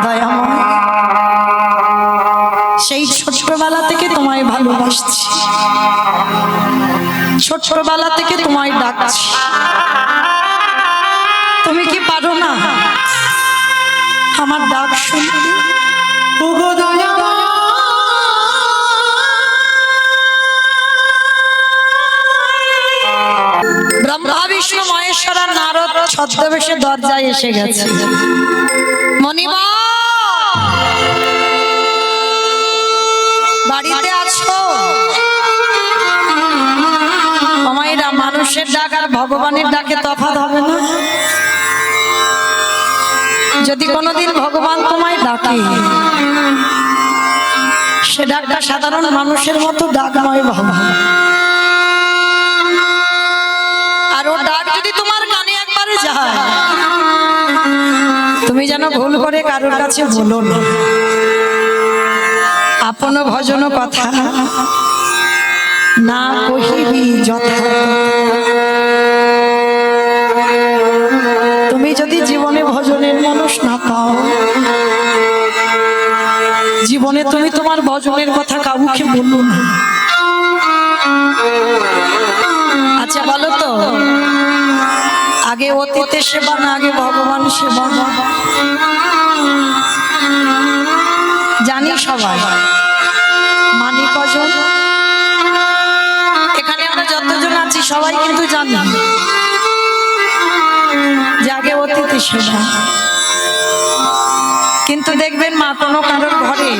দয়াময়, সেই ছোট্টবেলা থেকে তোমায় ভালোবাসছি, ছোট্টবেলা থেকে তোমায় ডাকছি, তুমি কি পারো না আমার ডাক শুনতে? ওগো দয়াময়, ব্রহ্মা বিষ্ণু মহেশ্বর আর নারদ ছদ্মবেশে দরজায় এসে গেছে। মণিবর বাড়িতে আছো? মায়েরা, মানুষের ডাক আর ভগবানের ডাকে তফাৎ হবে না? যদি কোনোদিন ভগবান তোমায় ডাকে, সে ডাকটা সাধারণ মানুষের মতো ডাক নয় বাবা। আর ও ডাক যদি তোমার কানে একবারে যায়, তুমি যেন ভুল করে কারোর কাছে বলো না, আপন ভজন কথা না কহিবি যথা। তুমি যদি জীবনে ভজনের মানুষ না পাও, জীবনে তুমি তোমার ভজনের কথা কাউকে বলো না। আচ্ছা বলো তো, আগে অতীতের সেবা না আগে ভগবান সেবা? জানি সবাই, মানি কজন? এখানে আমরা যতজন আছি সবাই কিন্তু জানি যে আগে অতীতের সেবা। কিন্তু দেখবেন মা, কোনো কারোর ঘরে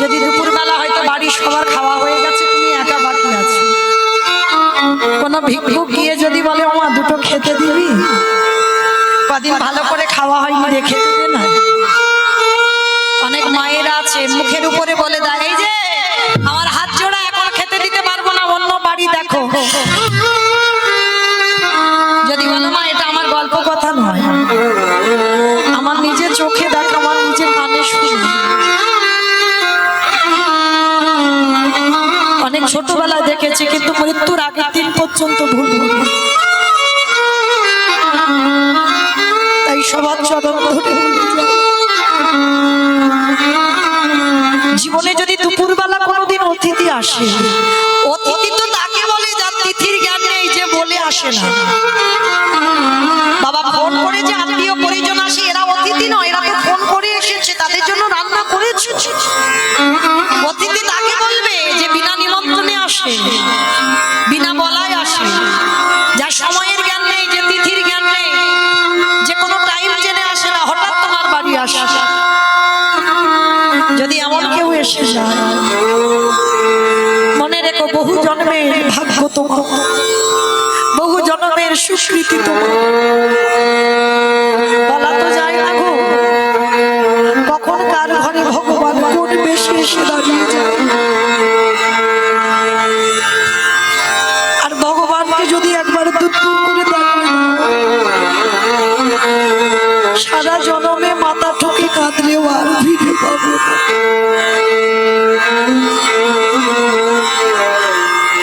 যদি দুপুরবেলা হয়তো বাড়ির সবার খাওয়া হয়ে গেছে, তুমি একা বাকি আছো, কোনো ভিক্ষুক গিয়ে যদি বলে ওমা দুটো খেতে দিবি, কদিন ভালো করে খাওয়া হয়নি রে, খেতে দে না। অনেক মায়েরা আছে মুখের উপরে বলে দেয়, এই যে আমার হাত জোড়া, এখন খেতে দিতে পারবো না, অন্য বাড়ি দেখো। যদি বলো মা, এটা আমার গল্প কথা নয়, আমার নিজের চোখে দেখা, আমার নিজের কানে শুনি। অনেক ছোটবেলায় দেখেছি, কিন্তু মৃত্যুর আগের দিন পর্যন্ত ভুল ভুল। তাই সবার চরণ ধরে জীবনে যদি দুপুরবেলা কোনোদিন অতিথি আসে, অতিথি তো তাকে বলে যার তিথির জ্ঞান নেই, যে বলে আসে না। বাবা ফোন করে যে আত্মীয় পরিজন আসে, এরা অতিথি নয়, এরা তো ফোন করে এসেছে, তাদের জন্য রান্না করেছে। অতিথি তাকে বলবে যে বিনা নিমন্ত্রণে আসে, বিনা বলায় আসে, যার সময়ের জ্ঞান নেই, যে তিথির জ্ঞান নেই, যে কোনো টাইম জেনে আসে না, হঠাৎ তোমার বাড়ি আসে। যদি এমন কেউ এসে যায়, মনে রেখো বহু জন্মের ভাগ্য তোমার, বহু জন্মের সুকৃতি তোমার। বলা তো যায় না গো, কখন কার ঘরে ভগবান কোন বেশি এসে দাঁড়িয়ে যায়। আর ভগবানকে যদি একবার দূর করে দাঁড়িয়ে, সারা জন্মে মাথা ঠুকে কাঁদলেও আর ফিরে পাবো না।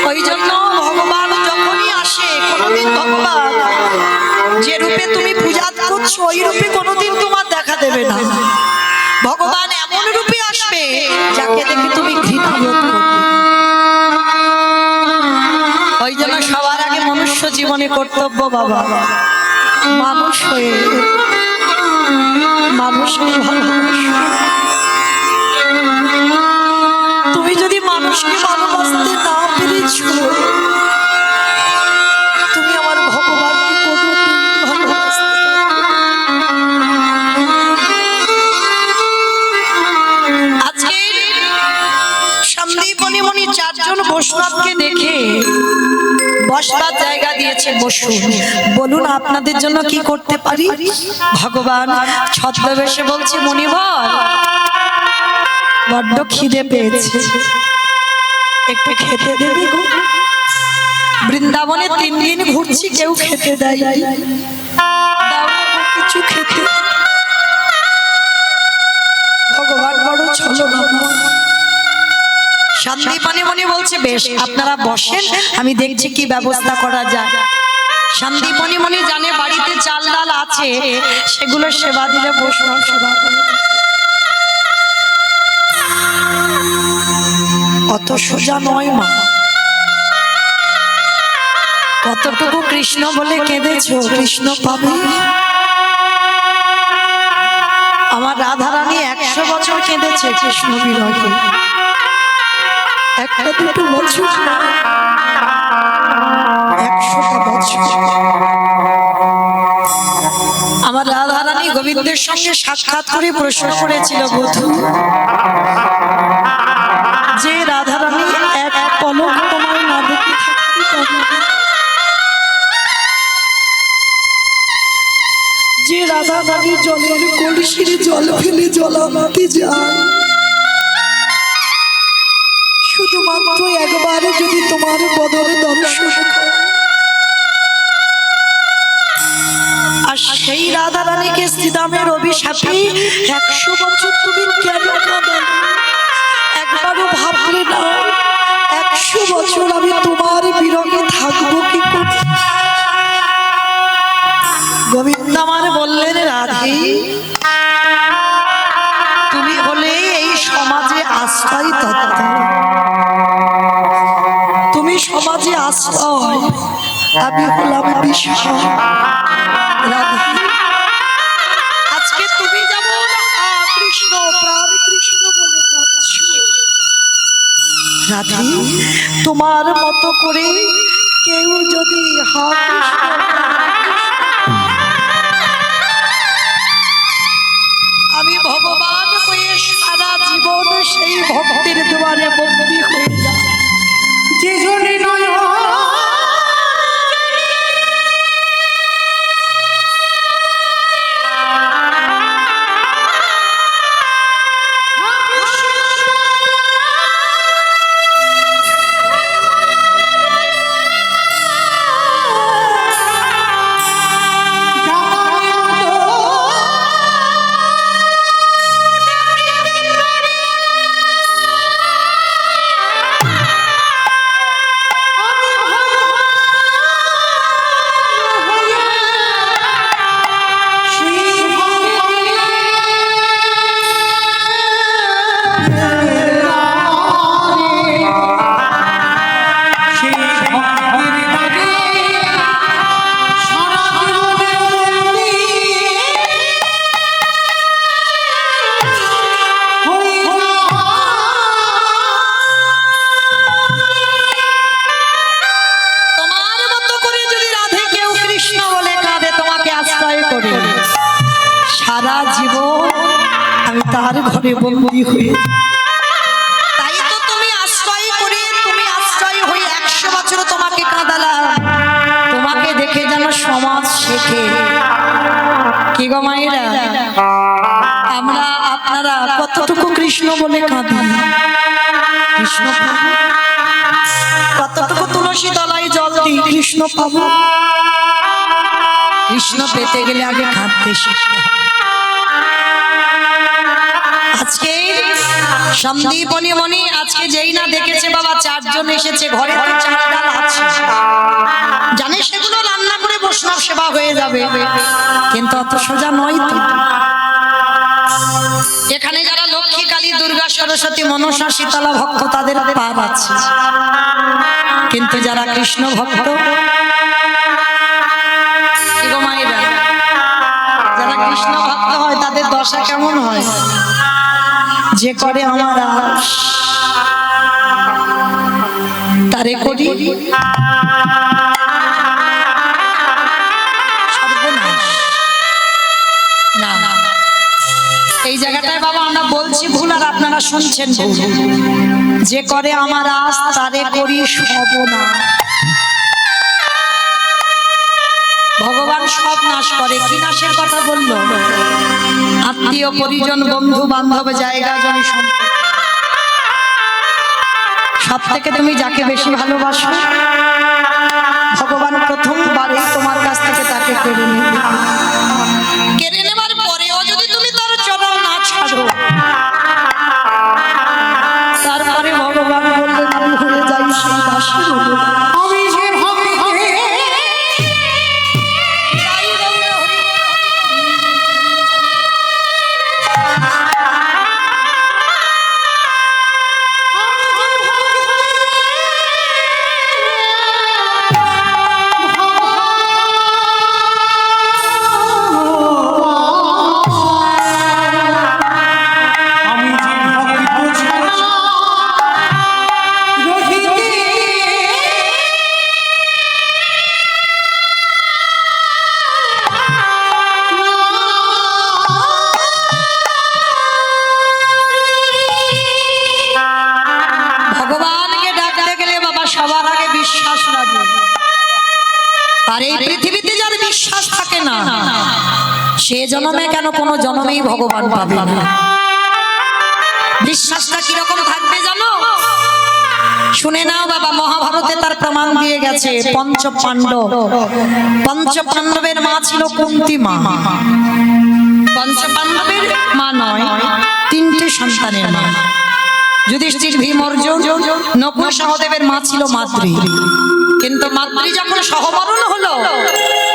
ওই জন্য ভগবান যখনই আসে, কোনোদিন ভগবান যে রূপে তুমি পূজা করছো ওই রূপে কোনোদিন তোমার দেখা দেবে না। ভগবান এমন রূপে আসবে যাকে দেখে তুমি ঘৃণা বোধ করবে। ওই জন্য সবার আগে মনুষ্য জীবনে কর্তব্য বাবা, মানুষ হয়ে মানুষকে ভালোবাসো। তুমি যদি মানুষকে ভালোবাসতে না পেরেছো, তুমি আমার ভগবানকে কোনোদিন ভালোবাসতে পারবে না। আজকে সন্দীপনী মুনি চারজন বৈষ্ণবকে দেখে বসবার জায়গা দিয়েছে, বসুন, বলুন আপনাদের জন্য কি করতে পারি। ভগবান ছদ্মবেশে বলছে, মুনিবর বড্ড খিদে পেয়েছে, একটু খেতে দেবে গো? বৃন্দাবনে 3 দিন ঘুরছি, কেউ খেতে দেয় কিছু খেতে। ভগবান বড় ছলনাময়। সন্দীপনী মুনি বলছে, বেশ আপনারা বসেন, আমি দেখছি কি ব্যবস্থা করা যায়। সন্দীপনী মুনি জানে বাড়িতে চাল ডাল আছে, সেগুলো সেবা দিলে বৈষ্ণব সেবা করে। সোজা নয় মা। কতটুকু কৃষ্ণ বলে কেঁদেছো, কৃষ্ণ পাবে। আমার রাধারানী 100 বছর কেঁদেছে কৃষ্ণ বিরহে, একটা দুটো বছর, 100টা বছর। আমার রাধারানী গোবিন্দের সঙ্গে সাক্ষাৎ করে প্রশ্ন করেছিল বধূ, যে রাধারানী এক পলক তোমায় না দেখে থাকতে পারে, যে রাধারানী জলের কলসির জল ফেলে জল আনতে যায়, শুধুমাত্র একবার যদি তোমার বদন দর্শন করে, আর সেই রাধারানীকে শ্রীদামের অভিশাপে 100 বছর তুমি কেন কাঁদো? একবারও ভাবলে না 100 বছর আমি তোমার বিরহে থাকবো কি করে? গোবিন্দ আমার বললেন, রাধে তুমি হলে এই সমাজে আশ্রয় তত্ত্ব, তুমি সমাজে আশ্রয়, আমি হলাম বিষয়। রাধে আজকে তুমি যেমন কৃষ্ণ প্রাণ কৃষ্ণ বলে কাঁদছো, রাধে তোমার মতো করে কেউ যদি হা কৃষ্ণ আমি ভগবান হয়ে সারা জীবন সেই ভক্তের দুয়ারে বন্দী হয়ে যায়, যে জনে নয় সারা জীবন আমি তার ঘরে বন্দী হয়ে, তাই তো তুমি আশ্রয় করে, তুমি আশ্রয় হয়ে 100 বছর তোমাকে কাঁদালাম, তোমাকে দেখে যেন সমাজ শেখে। কি গো মায়েরা, আমরা আপনারা কতটুকু কৃষ্ণ বলে কাঁদি, কৃষ্ণ পাবো? কতটুকু তুলসী তলায় জল দিই, কৃষ্ণ পাবো? কৃষ্ণ পেতে গেলে আগে কাঁদতে শিখতে হবে। আজকে সন্দীপনী মণি আজকে যেই না দেখেছে বাবা 4 জন এসেছে, ঘরে 4 ডাল আছে, জানে সেগুলো রান্না করে বৈষ্ণব সেবা হয়ে যাবে, কিন্তু অত সোজা নয় তো। এখানে যারা লক্ষ্মী কালী দুর্গা সরস্বতী মনসা শীতলা ভক্ত তাদের পাপ আছে, কিন্তু যারা কৃষ্ণ ভক্ত, যারা কৃষ্ণ ভক্ত হয় তাদের দশা কেমন হয়? যে করে আমার আশ তারে করি সর্বনাশ। না, এই জায়গাটায় বাবা আমরা বলছি ভুল আর আপনারা শুনছেন ভুল। যে করে আমার আশ তারে করি সর্বনাশ। ভগবান সব নাশ করে, কি নাশের কথা বললো? আত্মীয় পরিজন বন্ধু বান্ধব জায়গা জমি সম্পত্তি, সব থেকে তুমি যাকে বেশি ভালোবাসো ভগবান প্রথমবারেই তোমার কাছ থেকে তাকে কেড়ে নেবে। কেড়ে নেবার পরেও যদি তুমি তার চরণ না ছাড়ো, তারপরে ভগবান বললেন আমি হয়ে যাই সেই দাসের আমি যে বিশ্বাস লাগে। আর এই পৃথিবীতে যার বিশ্বাস থাকে না সে জন্মে কেন কোনো জন্মেই ভগবান পাবে না। বিশ্বাসটা কিরকম থাকবে জানো? শুনে নাও বাবা, মহাভারতে তার প্রমাণ দিয়ে গেছে। পঞ্চ পাণ্ডবের মা ছিল কুন্তী মা। পঞ্চ পাণ্ডবের মা নয়, তিনটে সন্তানের মা। যুধিষ্ঠির, ভীম, অর্জুন, নকুল, সহদেবের মা ছিল মাতৃ। কিন্তু মাতৃ যখন সহমরণ হলো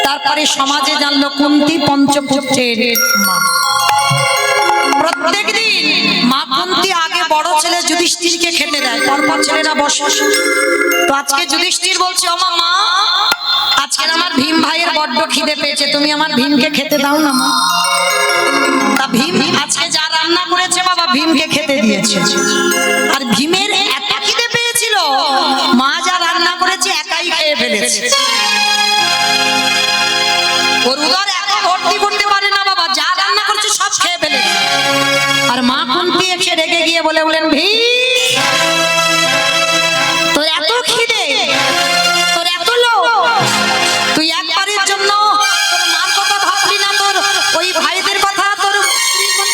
তারপরে সমাজে জানলো কুন্তী পঞ্চপুত্রের মা। প্রত্যেক দিন মা কুন্তী আগে বড় ছেলে যুধিষ্ঠিরকে খেতে দেয়, তারপর ছেলেরা বসে। তো আজকে যুধিষ্ঠির বলছে, ও মা, আজকে আমার ভীম ভাইয়ের বড্ড খিদে পেয়েছে, তুমি আমার ভীমকে খেতে দাও না মা। তা ভীম আজকে যা রান্না করেছে বাবা ভীমকে খেতে দিয়েছে। আর ভীমের এত খিদে পেয়েছিল মা যা রান্না করেছে একাই খেয়ে ফেলেছে। ওর উদর এত ভর্তি করতে পারে না বাবা, যা রান্না করেছে সব খেয়ে ফেলেছে। আর মা কুন্তী এসে রেগে গিয়ে বলেন, ভীম, তোর এত খিদে, তোর এত লোভ, তুই একবারের জন্য তোর মার কথা ভাবলি না, তোর ওই ভাইদের কথা, তোর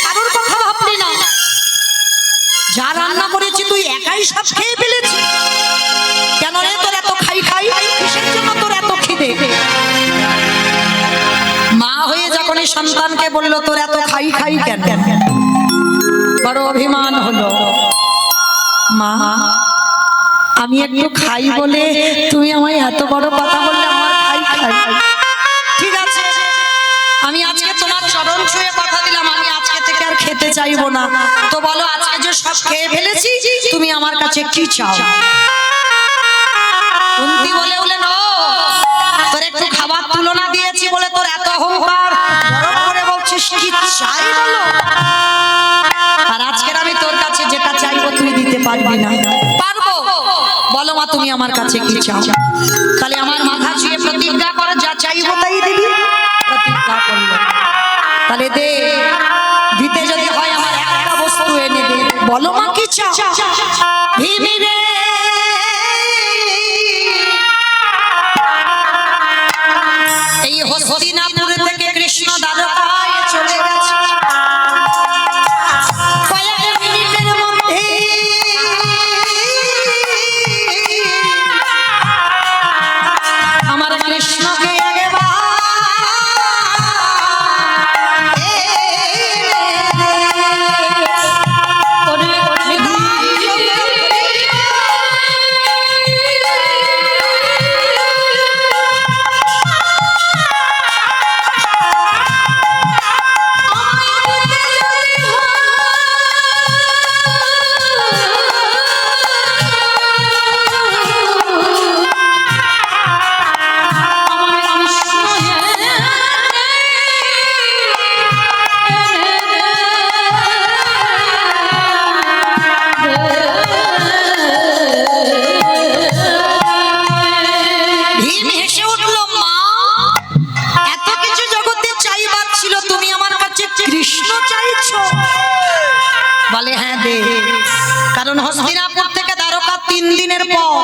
কারোর কথা ভাবলি না। যা রান্না করেছি তুই একাই সব খেয়ে ফেলেছি। কেন রে তোর এত খাই কিসের জন্য তোর এত খিদে? মা হয়ে যখন এই সন্তানকে বললো তোর এত খাই কেন, বড় অভিমান হলো। মা, আমি একটু খাই বলে তুমি আমায় এত বড় কথা বললে, আমার খাই। ঠিক আছে, আমি আজকে তোমার চরণ ছুঁয়ে কথা দিলাম, আমি আজকে থেকে আর খেতে চাইবো না। তো বলো, আজকে যে সব খেয়ে ফেলেছি তুমি আমার কাছে কি চাও? কুন্তী বলেন, ও তোর একটু খাবার তুলনা দিয়েছি বলে তোর এত অহংকার, গরম করে বলছিস কি চাই বলো? আর আজকের আমি তোর কাছে যেটা চাইবো তুই দিতে পারবি না। পারবো, বলো মা তুমি আমার কাছে কি চাও? তাহলে আমার মাথা ছুঁয়ে প্রতিজ্ঞা করে যা চাইবো তাই দিবি। প্রতিজ্ঞা করলো, তাহলে দে, দিতে যদি হয় আমার একটা বস্তু এনে দে। বলো মা কি চাও? ভীম রে, এই হস্তিনাপুর থেকে কৃষ্ণ দ্বারকায় চলে গেছে। কয়েক মিনিটের মধ্যে আমার কৃষ্ণকে বলে, হ্যাঁ দে। কারণ হস্তিনাপুর থেকে দ্বারকা 3 দিনের পথ,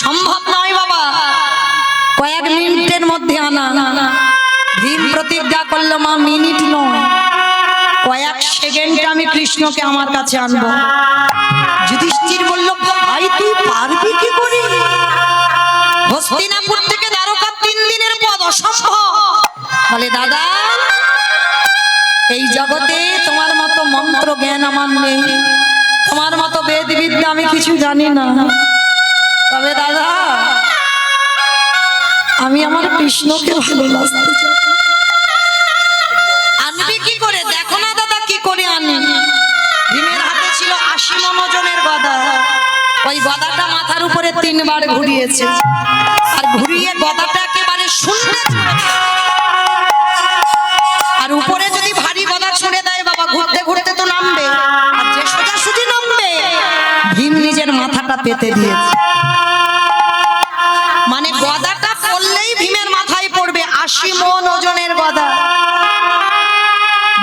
সম্ভব নয় বাবা কয়েক মিনিটের মধ্যে আনা। ভীম প্রতিজ্ঞা করলো, মা মিনিট নয়, কয়েক সেকেন্ডে আমি কৃষ্ণকে আমার কাছে আনবো। যুধিষ্ঠির বলল, ভাই তুই পারবি কি করে? হস্তিনাপুর থেকে দ্বারকা 3 দিনের পথ, অসম্ভব। বলে, দাদা এই জগতে তোমার মতো মন্ত্র জ্ঞান আমার নেই, তোমার মতো বেদ বিদ্যা আমি কিছু জানি না। তবে দাদা আমি আমার কৃষ্ণকে ভালোবাসতে চাই। আনবি কি করে? দেখো না দাদা কি করে আনি। ভীমের হাতে ছিল 80 মণ ওজনের গদা। ওই গদাটা মাথার উপরে 3 বার ঘুরিয়েছে, আর ঘুরিয়ে গদাটা একেবারে শূন্যে ছুঁড়েছে। আর উপরে যদি ভারী গদা ছুঁড়ে দেয় বাবা, ঘুরতে ঘুরতে তো নামবে, আর যে সোজাসুজি নামবে ভীম নিজের মাথাটা পেতে দিয়েছে। মানে গদাটা পড়লেই ভীমের মাথায় পড়বে, 80 মণ ওজনের গদা।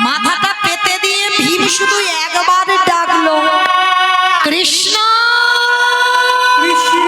মাথাটা পেতে দিয়ে ভীম শুধু একবার ডাকলো, কৃষ্ণ কৃষ্ণ।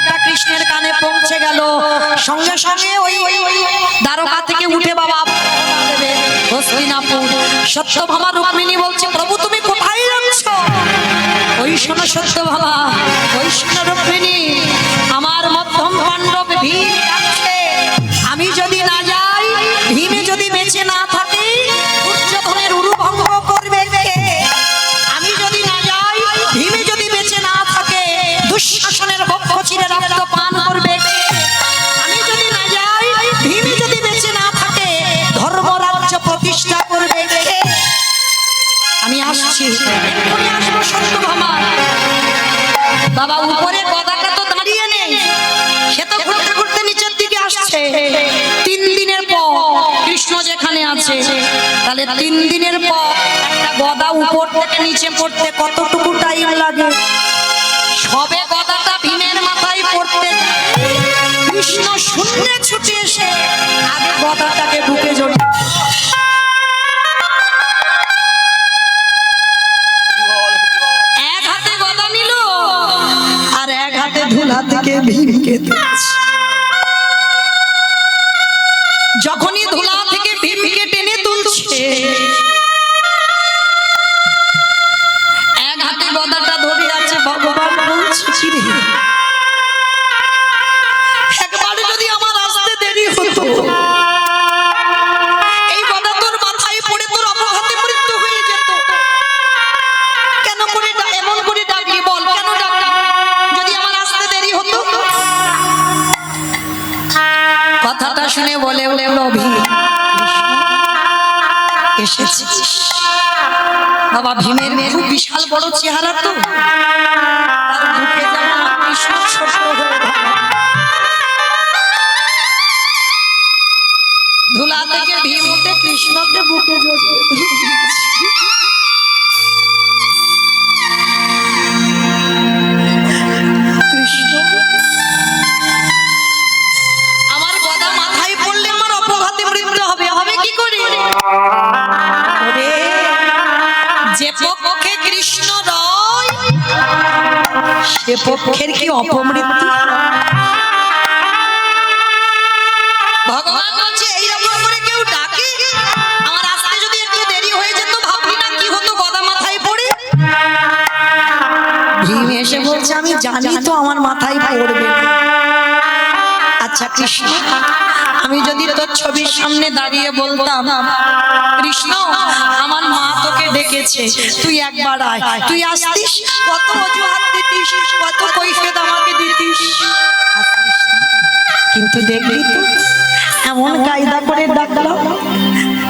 ডাকটা কৃষ্ণের কানে পৌঁছে গেল। সঙ্গে সঙ্গে ওই দ্বারকা থেকে উঠে বাবা দেবে হস্তিনাপুর। সত্যভামা রুক্মিণী বলছে, প্রভু তুমি কোথায় যাচ্ছ? ওই শোনো সত্যভামা, ওই শোনো রুক্মিণী, আমার মধ্যম পাণ্ডব ভীম ডাকছে। আমি যদি না যাই, ভীমে যদি বেঁচে না থাকে, দুর্যোধনের উরুভঙ্গ করবে কে? আমি যদি না যাই, ভীমে যদি বেঁচে না থাকে, দুঃশাসনের বক্ষ চিরে রক্ত পান করবে কে? আমি যদি না যাই, ভীমে যদি বেঁচে না থাকে, ধর্মরাজ্য প্রতিষ্ঠা করবে কে? আমি আসছি, এক্ষুনি আসবো সত্যভামা। বাবা উপরে গদাটা তো দাঁড়িয়ে নেই, সে তো ঘুরতে ঘুরতে নিচের দিকে আসছে। 3 দিনের পর কৃষ্ণ যেখানে আছে, তাহলে 3 দিনের পর একটা গদা উপর থেকে নিচে পড়তে কতটুকু টাইম লাগে? সবে গদাটা ভীমের মাথায় পড়তে কৃষ্ণ শূন্যে ছুটে এসে আগে গদাটাকে বুকে জড়িয়ে এক হাতে গদা নিল আর এক হাতে ধুলা থেকে ভীমকে তুলছে। যখনই ধুলা থেকে ভীমকে টেনে তুলছে, এক হাতে গদাটা ধরে আছে। ভগবান বলছে, চিরে একবার যদি আমার আসতে দেরি হতো, এই গদা তোর মাথায় পড়ে তোর অপঘাতে মৃত্যু হয়ে যেত। কেন করে এমন করে ডাকলি বল, কেন ডাকলি? যদি আমার আসতে দেরি হতো। কথাটা শুনে বলে উঠলো, ভীম এসেছিস। বাবা ভীমের খুব বিশাল বড় চেহারা তো, তার বুকে যেমন কৃষ্ণ ছোট হয়ে গেল। ধুলা থেকে ভীম উঠে কৃষ্ণকে বুকে জড়িয়ে কৃষ্ণ, আমার গদা মাথায় পড়লে আমার অপঘাতে মৃত্যু হবে, হবে কি করে? ওরে, যে পক্ষে কৃষ্ণ রয়, সে পক্ষের কি অপমৃত্যু? ভগবান বলছে, এইরকম করে কেউ ডাকে, আমার আসতে যদি একটু দেরি হয়ে যেত, ভাবলি না কি হতো গদা মাথায় পড়ে? ভীম এসে বলছে, আমি জানি তো আমার মাথায় পড়বে। আচ্ছা কৃষ্ণ, আমি যদি তোর ছবির সামনে দাঁড়িয়ে বলতাম, কৃষ্ণ আমার মা তোকে ডেকেছে, তুই একবার আয়, তুই আসতিস? কত অজুহাত দিতিস, কত কৈফিয়ত আমাকে দিতিস, কিন্তু দেখবি তো এমন কায়দা করে ডাকলাম,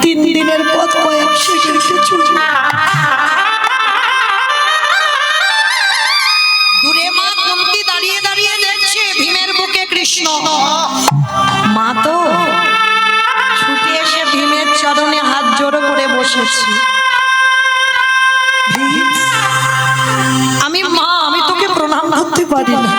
3 দিনের পথ কয়েক সেকেন্ডে ছুটে। দূরে মা কুন্তি দাঁড়িয়ে দাঁড়িয়ে দেখছে ভীমের বুকে কৃষ্ণ। মা তো ছুটে এসে ভীমের চরণে হাত জোড়ো করে বসেছে। আমি মা, আমি তোকে প্রণাম করতে পারি না,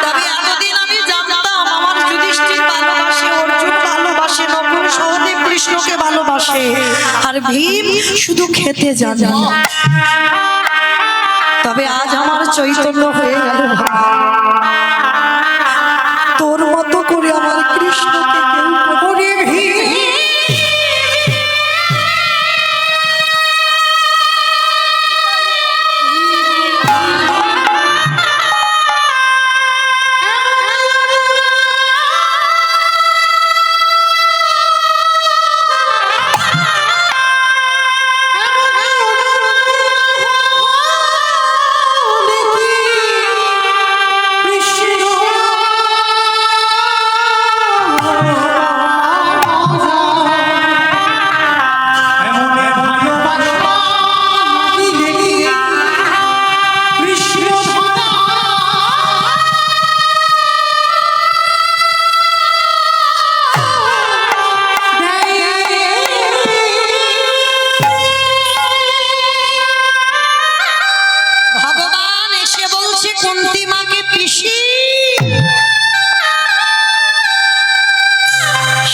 তবে এতদিন আমি জানতাম আমার যুধিষ্ঠির ভালোবাসে, অর্জুন ভালোবাসে, নকুল সহদেব কৃষ্ণকে ভালোবাসে, আর ভীম শুধু খেতে জানে। তবে আজ আমার চৈতন্য হয়ে গেল, তোর মতো করে আমার কৃষ্ণকে কেউ করে।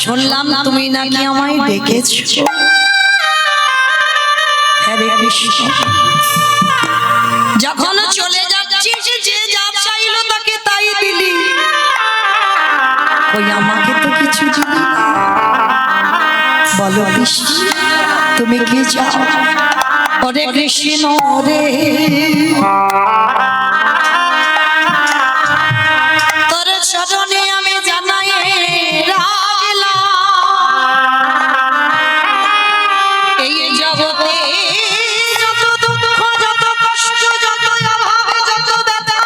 শুনলাম তুমি নাকি আমায় ডেকেছো। হরে কৃষ্ণ। যখন যে যা চাইলো তাকে তাই দিলি, ওই আমাকে তো কিছু দিলি না। বলো কৃষ্ণ তুমি কি চাও? ওরে কৃষ্ণ রে তোর চরণে আমি জানাই রাখলাম, এই জগতে যত দুঃখ যত কষ্ট যত অভাব যত ব্যথা,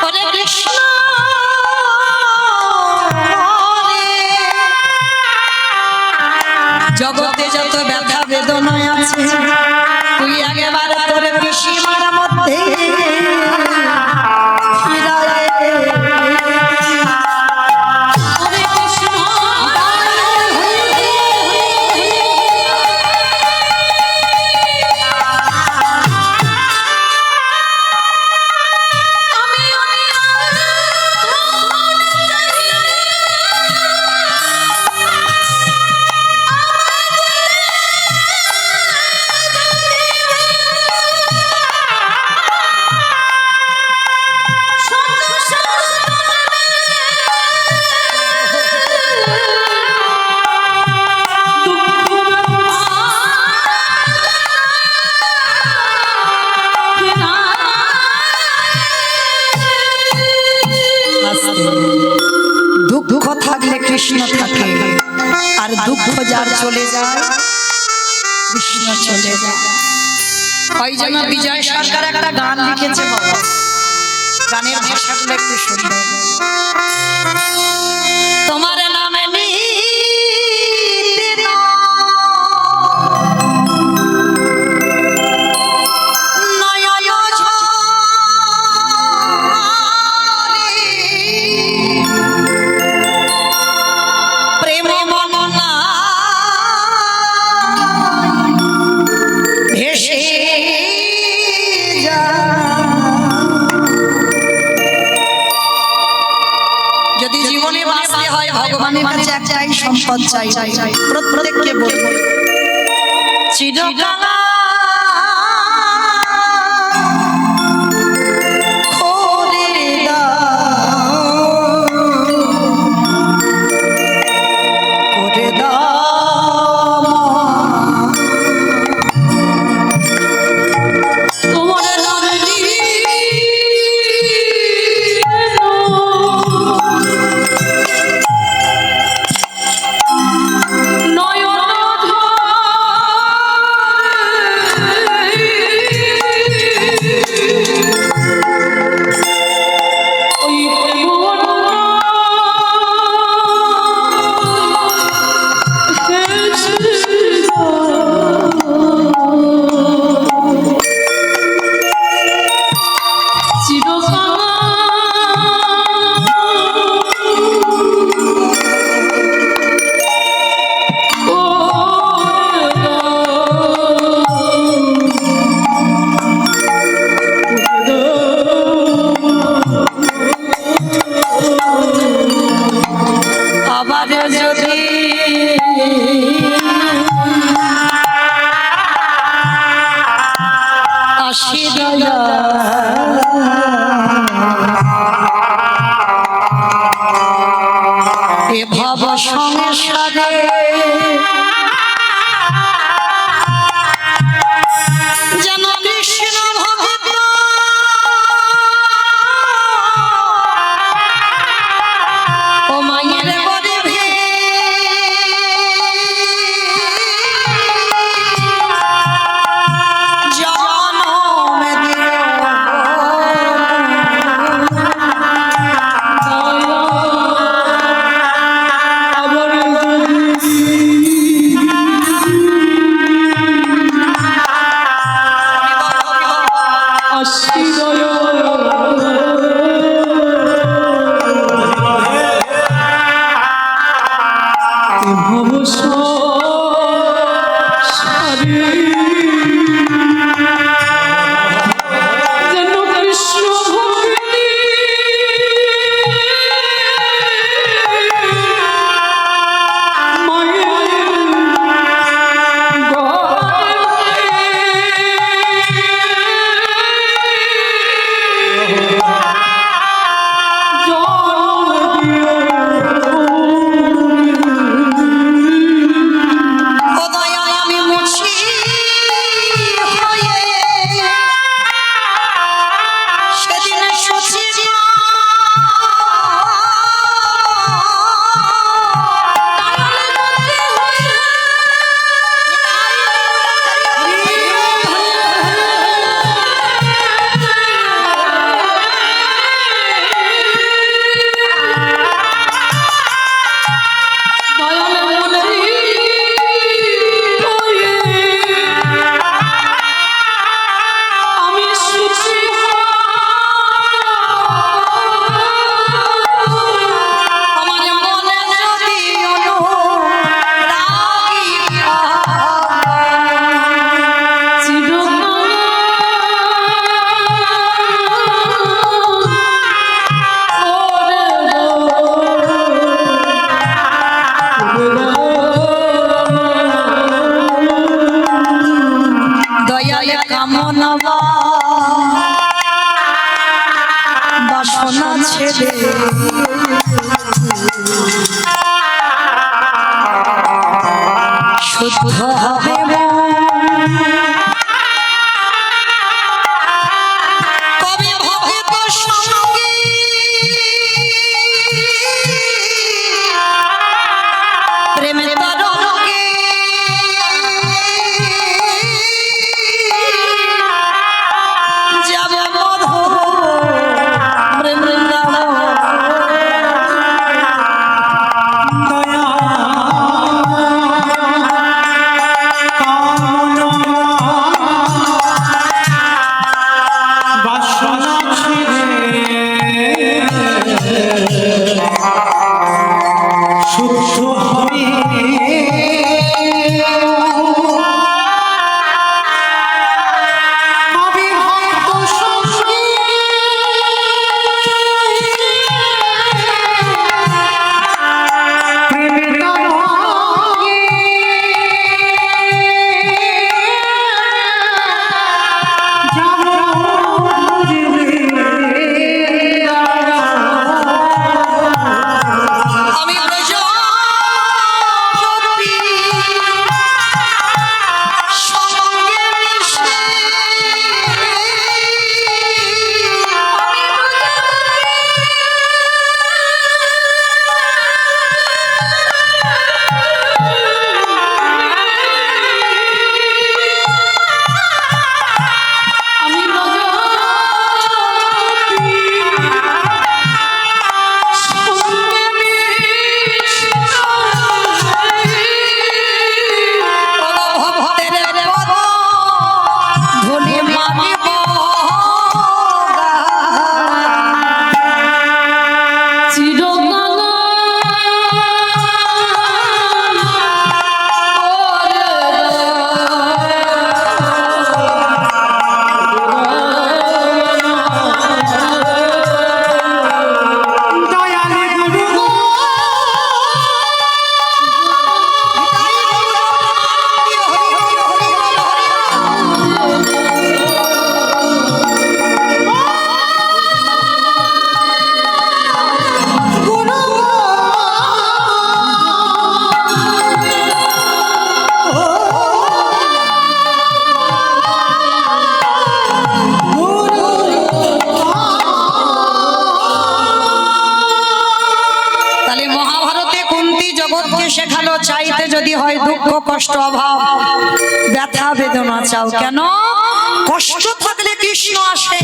ওরে কৃষ্ণ জগতে যত ব্যথা বেদনায় আছে তুই একেবারে তোর পিসিমার মধ্যে ফিরায়। দুঃখ থাকলে কৃষ্ণ থাকে, আর দুঃখ যার চলে যায় কৃষ্ণ চলে যায়। ওই জন্য বিজয় সরকার একটা গান লিখেছে বাবা, গানের ভাষাগুলো একটু শুনবে। তোমার নামে যদি জীবনে বাঁচতে হয় ভগবানের কাছে একটাই সম্পদ চাই, প্রত্যেককে বলবো চিরকাল বাসনা ছেড়ে শুদ্ধ হবে তবে ভগত সঙ্গে প্রেমে তরঙ্গে যাব মধুর শেখালো চাইতে যদি হয় দুঃখ কষ্ট অভাব ব্যথা বেদনা চাও কেন কষ্ট থাকলে কৃষ্ণ আসে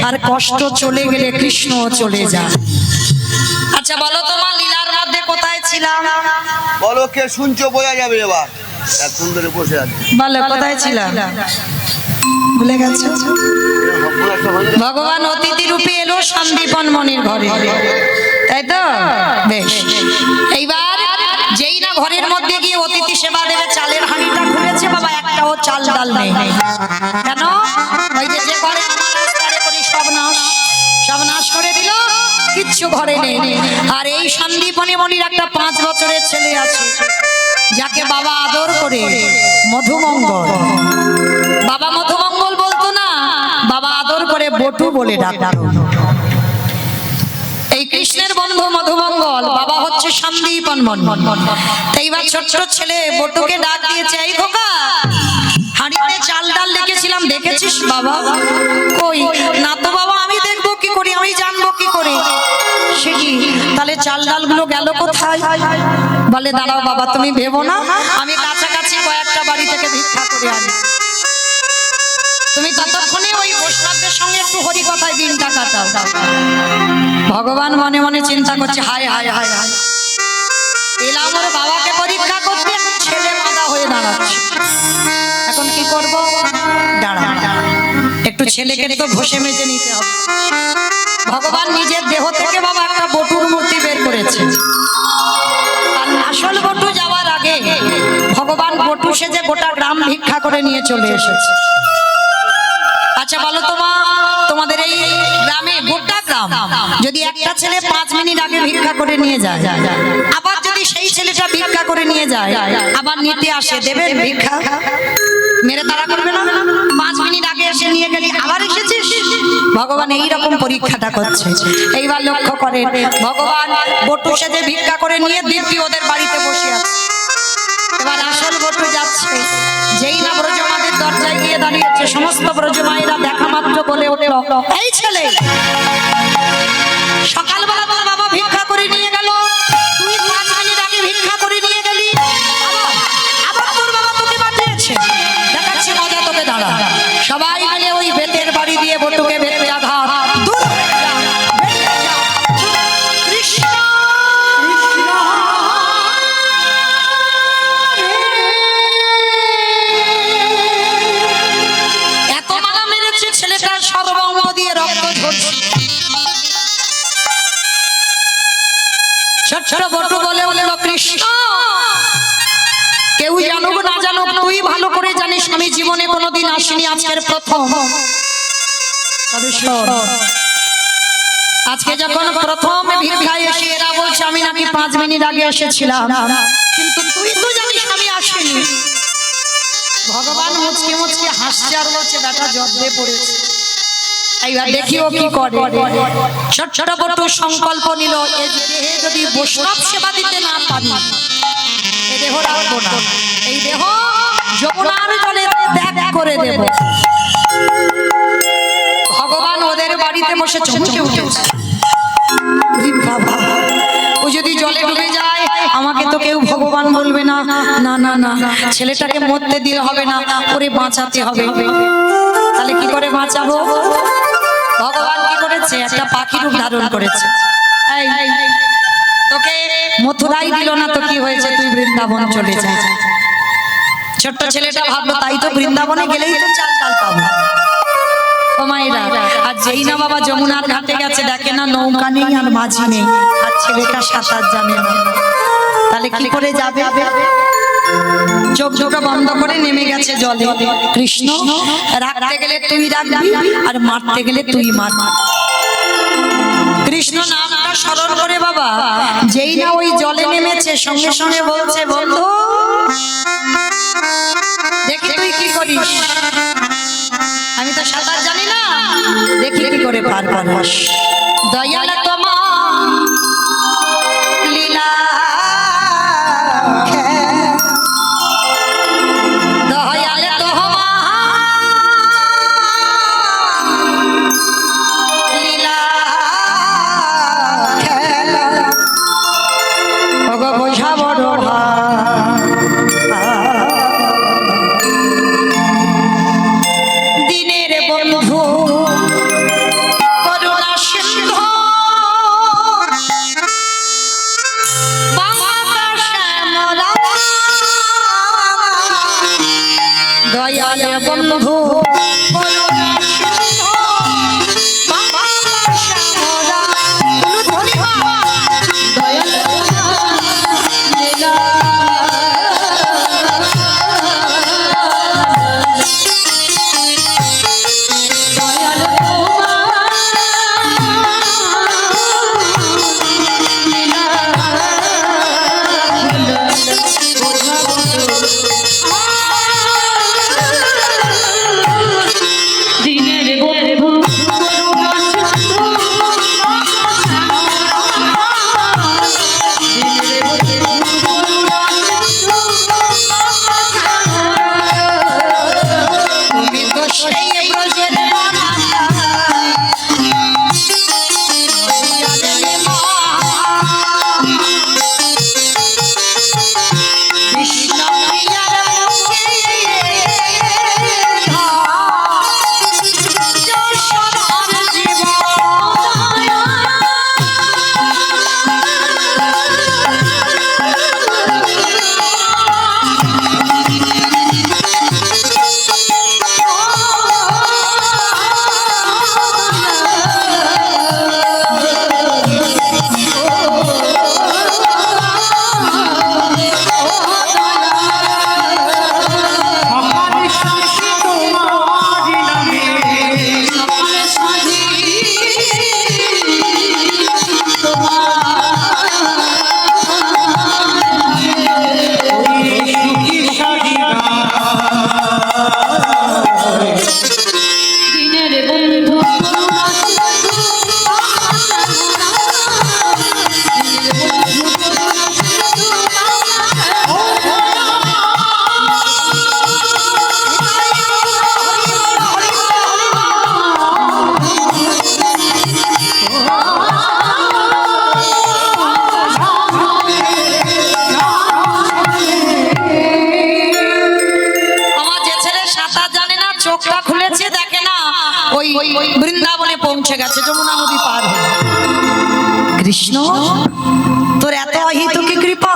আর কষ্ট চলে গেলে কৃষ্ণ চলে যায়। আচ্ছা বলো তোমার লীলার মধ্যে কোথায় ছিলাম বলো কে শুনছো বোঝা যাবে এবার এতক্ষণ ধরে বসে আছে বলো কোথায় ছিলাম ভুলে গেছো ভগবান অতিথি রূপে এলো সন্দীপন মনির ঘরে তাই তো বেশ এইবার যেই না ঘরের মধ্যে গিয়ে অতিথি সেবা দেবে চালের হাঁড়িটা খুলেছে বাবা একটাও চাল ডাল নেই কেন ওই যে ঘরে সব নাশ করে দিল কিচ্ছু ঘরে নেই আর এই সন্দীপনী মনির একটা 5 বছরের ছেলে আছে যাকে বাবা আদর করে মধুমঙ্গল বাবা মধুমঙ্গল বলতো না বাবা আদর করে বটু বলে ডাকতো এই কৃষ্ণের বন্ধু মধুমঙ্গল বাবা হচ্ছে সন্দীপন মন্ডল এইবার ছোট ছেলে বটুকে ডাক দিয়েছে এই খোকা হাঁড়িতে চাল ডাল লিখেছিলাম দেখেছিস বাবা কই না তো বাবা আমি দেখবো কি করি আমি জানবো কি করে সে কি তাহলে চাল ডালগুলো গেল কোথায় বলে দাঁড়াও বাবা তুমি ভেবো না আমি কাছাকাছি কয়েকটা বাড়ি থেকে ভিক্ষা করে আনি তুমি ততক্ষণে ওই বৈষ্ণবদের সঙ্গে একটু হরি কথায় দিনটা কাটাও ভগবান মনে মনে চিন্তা করছে হায় হায় হায় হায় এলা আমার বাবাকে পরীক্ষা করতে ছেলে মাদা হয়ে দাঁড়াচ্ছে এখন কি করব দাঁড়া একটু ছেলেকে তো ঘষে মেজে নিতে হবে। ভগবান নিজের দেহ থেকে বাবা একটা বটুর মূর্তি বের করেছে। আর আসল বটু যাওয়ার আগে ভগবান বটু সেজে গোটা গ্রাম ভিক্ষা করে নিয়ে চলে এসেছে। আচ্ছা বলো তো মা, তোমাদের এই গ্রামে গোটা গ্রাম যদি একটা ছেলে 5 মিনিট আগে ভিক্ষা করে নিয়ে যায়, আবার যদি সেই ছেলেটা ভিক্ষা করে নিয়ে যায় আবার নিতে আসে, দেবেন ভিক্ষা? মেরে তারা করবে না? 5 মিনিট আগে এসে নিয়ে গেলি আবার এসেছিস। ভগবান এই রকম পরীক্ষাটা করছে। এইবার লক্ষ্য করে ভগবান বটু সেজে ভিক্ষা করে নিয়ে দিব্যি ওদের বাড়িতে বসে আছে। এবার আসল বটু যাচ্ছে, যেই না ব্রজমাদের দরজায় গিয়ে দাঁড়িয়েছে, সমস্ত ব্রজমায়েরা দেখা মাত্র বলে উঠল, এই ছেলে সকালবেলা তোর বাবা ভিক্ষা করে নিয়ে গেল, তুই 5 মিনিট আগে ভিক্ষা করে নিয়ে গেলি, আবার তোর বাবা তোকে পাঠিয়েছে, দেখাচ্ছি মজা তোকে, দাঁড়া। সবাই মিলে ওই বেতের বাড়ি দিয়ে বটুকে বেতে আঘাত, দূর হয়ে যা, বেরিয়ে যা। কৃষ্ণ কৃষ্ণ এত মালা মেরেছে ছেলেটার সর্বাঙ্গ দিয়ে রক্ত ঝরছে। ছোট ছোট বটু বলে উঠল, কৃষ্ণ কেউ জানুক না জানুক তুই ভালো করে জানিস আমি জীবনে কোনোদিন আসিনি, আজকের প্রথম। তবে শোন, আজকে যখন প্রথম ভিক্ষায় এসে এরা বলছে আমি নাকি 5 মিনিট আগে এসেছিলাম, কিন্তু তুই তো জানিস আমি আসিনি। ভগবান মুচকে মুচকে হাসছে আর বলছে, বেটা জব্দে পড়েছে। এইবার দেখি ও কি করে। ছোট ছোট বটু সংকল্প নিল, এই দেহে যদি বৈষ্ণব সেবা দিতে না পারি এই দেহ রাখবো না, এই দেহ যমুনার জলে ত্যাগ করে দেব। ভগবান ওদের বাড়িতে বসে চমকে উঠেছে, ও যদি জলে ডুবে যায় আমাকে তো কেউ ভগবান বলবে না, না না না ছেলেটাকে মরতে দিলে হবে না, ওরে বাঁচাতে হবে। তাহলে কি করে বাঁচাবো? ভগবান কি করেছে, একটা পাখি রূপ ধারণ করেছে। এই তোকে মথুরাই দিল না তো কি হয়েছে, তুই বৃন্দাবন চলে যা। ছোট্ট ছেলেটা ভাবলো তাই তো, বৃন্দাবনে গেলেই তো চাল চাল পাবো। ও মায়েরা, আর যেই না বাবা যমুনার ঘাটে গেছে, দেখে না নৌকা নেই আর মাঝি নেই, আর ছেলেটা সাঁতার জানে না, তাহলে কি করে যাবে? চোখ ঝোঁকা বন্ধ করে নেমে গেছে জলে। কৃষ্ণ রাখতে গেলে তুই রাখবি আর মারতে গেলে তুই মারবি। কৃষ্ণ নামটা স্মরণ করে বাবা যেই না ওই জলে নেমেছে, সঙ্গে সঙ্গে বলছে, বন্ধু দেখি তুই কি করিস, আমি তো সাঁতার জানি না, দেখি কি করে পার পারিস। দয়াল তোমার লীলা দয়ালে তোমার লীলা খেলা ওগো বোঝা বড় দিনের বন্ধু করুণা সিন্ধু ওই বৃন্দাবনে পৌঁছে গেছে, যমুনা নদী পার হয়ে। কৃষ্ণ, তোর এত অহিতুকি কৃপা,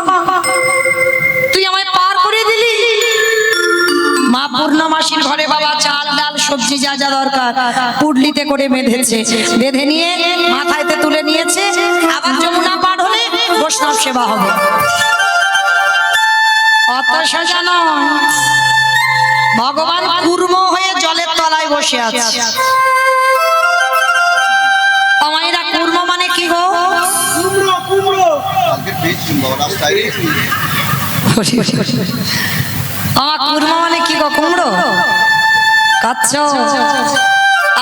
তুই আমায় পার করে দিলি। মা পূর্ণমাসীর ঘরে বাবা চাল ডাল সবজি যা যা দরকার পুডলিতে করে বেঁধেছে, বেঁধে নিয়ে মাথায়তে তুলে নিয়েছে। আবার যমুনা পার হলে বৈষ্ণব সেবা হবে। অত সোজা নয়, ভগবান কুর্ম হয়ে জলের তলায় বসে আছে। আমায়রা কুর্ম মানে কি গো? কালকে পেয়েছি বাবা, রাস্তায় রেখেছি। আমার কুর্ম মানে কি গো? কুমড়ো কচ্ছপ।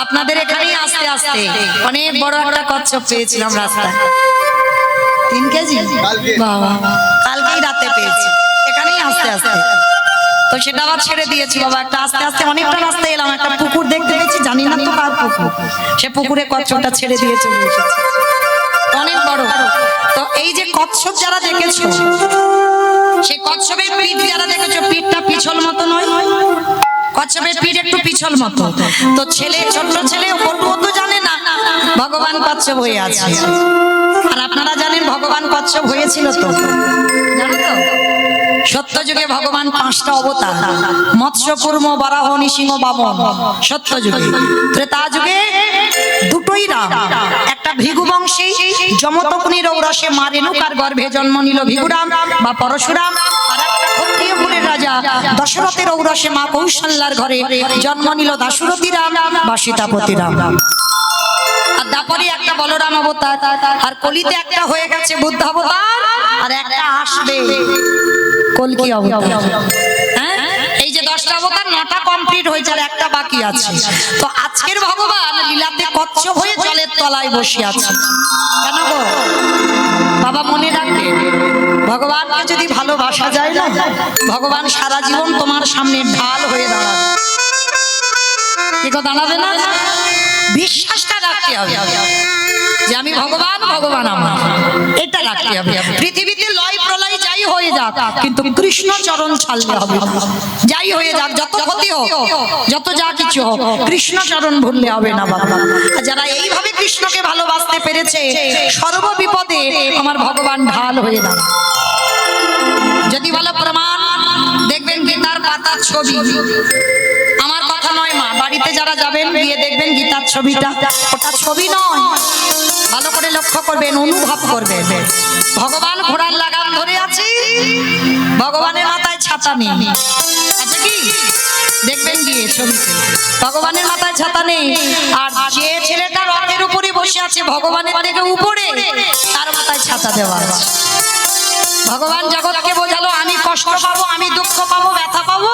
আপনাদের এখানেই আস্তে আস্তে অনেক বড় একটা কচ্ছপ পেয়েছিলাম রাস্তায়, 3 কেজি। কালকে। বাবা, কালকেই রাতে পেয়েছি এখানেই আস্তে আস্তে। তো সেটা আবার ছেড়ে দিয়েছি বাবা। একটা আস্তে আস্তে অনেকটা রাস্তায় এলাম, একটা পুকুর দেখতে পেয়েছি, জানি না তো কার পুকুর। সে পুকুরে কচ্ছপটা ছেড়ে দিয়ে চলে এসেছে, অনেক বড়। তো এই যে কচ্ছপ যারা দেখেছো, সেই কচ্ছপের পিঠ যারা দেখেছো, পিঠটা পিছল মতো নয়, কচ্ছপের পিঠ একটু পিছল মতো। তো ছেলে, ছোট ছেলে বলবো তো জানে না ভগবান কচ্ছপ হয়ে আছে। আর আপনারা জানেন ভগবান কচ্ছপ হয়েছিল তো, জানো তো? সত্য যুগে ভগবান 5টা অবতার, মৎস্য কুর্ম বরাহ নৃসিংহ বামন সত্য যুগে। ত্রেতা যুগে দুটোই রাম, একটা ভৃগু বংশী যমতকুনি রৌরসে মা রেণুকার গর্ভে জন্ম নিল ভৃগুরাম বা পরশুরাম। আর একটা ক্ষত্রিয় কুলের রাজা দশরথের ঔরসে মা কৌশল্যার ঘরে জন্ম নিল দাশরথী রাম বা সীতাপতি রাম। আর দাপরে একটা বলরাম অবতার, আর কলিতে একটা হয়ে গেছে বুদ্ধ অবতার, আর একটা আসবে কলকি অবতার। হ্যাঁ, এই যে 10টা অবতার, 9টা কমপ্লিট হয়েছে, আর একটা বাকি আছে। তো আজকের ভগবান লীলাতে কচ্ছপ হয়ে জলের তলায় বসে আছে। কেন গো বাবা? মনে রাখবে, ভগবানকে যদি ভালোবাসা যায় না, ভগবান সারা জীবন তোমার সামনে ঢাল হয়ে দাঁড়াবে। কি গো, দাঁড়াবে না? বিশ্বাসটা রাখতে হবে যে আমি ভগবান, ভগবান আমার, এটা রাখতে হবে। পৃথিবীতে লয় প্রলয় যাই হয়ে যাক, কিন্তু কৃষ্ণ চরণ ছাড়লে হবে। যাই হয়ে যাক, যত ক্ষতি হোক, যত যা কিছু হোক, কৃষ্ণ চরণ ভুললে হবে না বাবা। আর যারা এইভাবে কৃষ্ণকে ভালোবাসতে পেরেছে, সর্ববিপদে আমার ভগবান ঢাল হয়ে দাঁড়ায়। যদি বলো প্রমাণ, দেখবেন গীতার পাতার ছবি। আমার কথা নয় মা, বাড়িতে যারা যাবেন গিয়ে দেখবেন গীতার ছবিটা, ওটা ছবি নয়, ভালো করে লক্ষ্য করবেন, অনুভব করবেন। ভগবান ঘোড়ার লাগাম ধরে আছে, ভগবানের মাথায় ছাতা নেই, আছে কি? দেখবেন গিয়ে ছবিতে, ভগবানের মাথায় ছাতা নেই। আর যে ছেলেটা রথের উপরে বসে আছে ভগবানের থেকে উপরে, তার মাথায় ছাতা দেওয়া আছে। ভগবান জগৎকে বোঝালো, আমি কষ্ট পাবো, আমি দুঃখ পাবো, ব্যথা পাবো,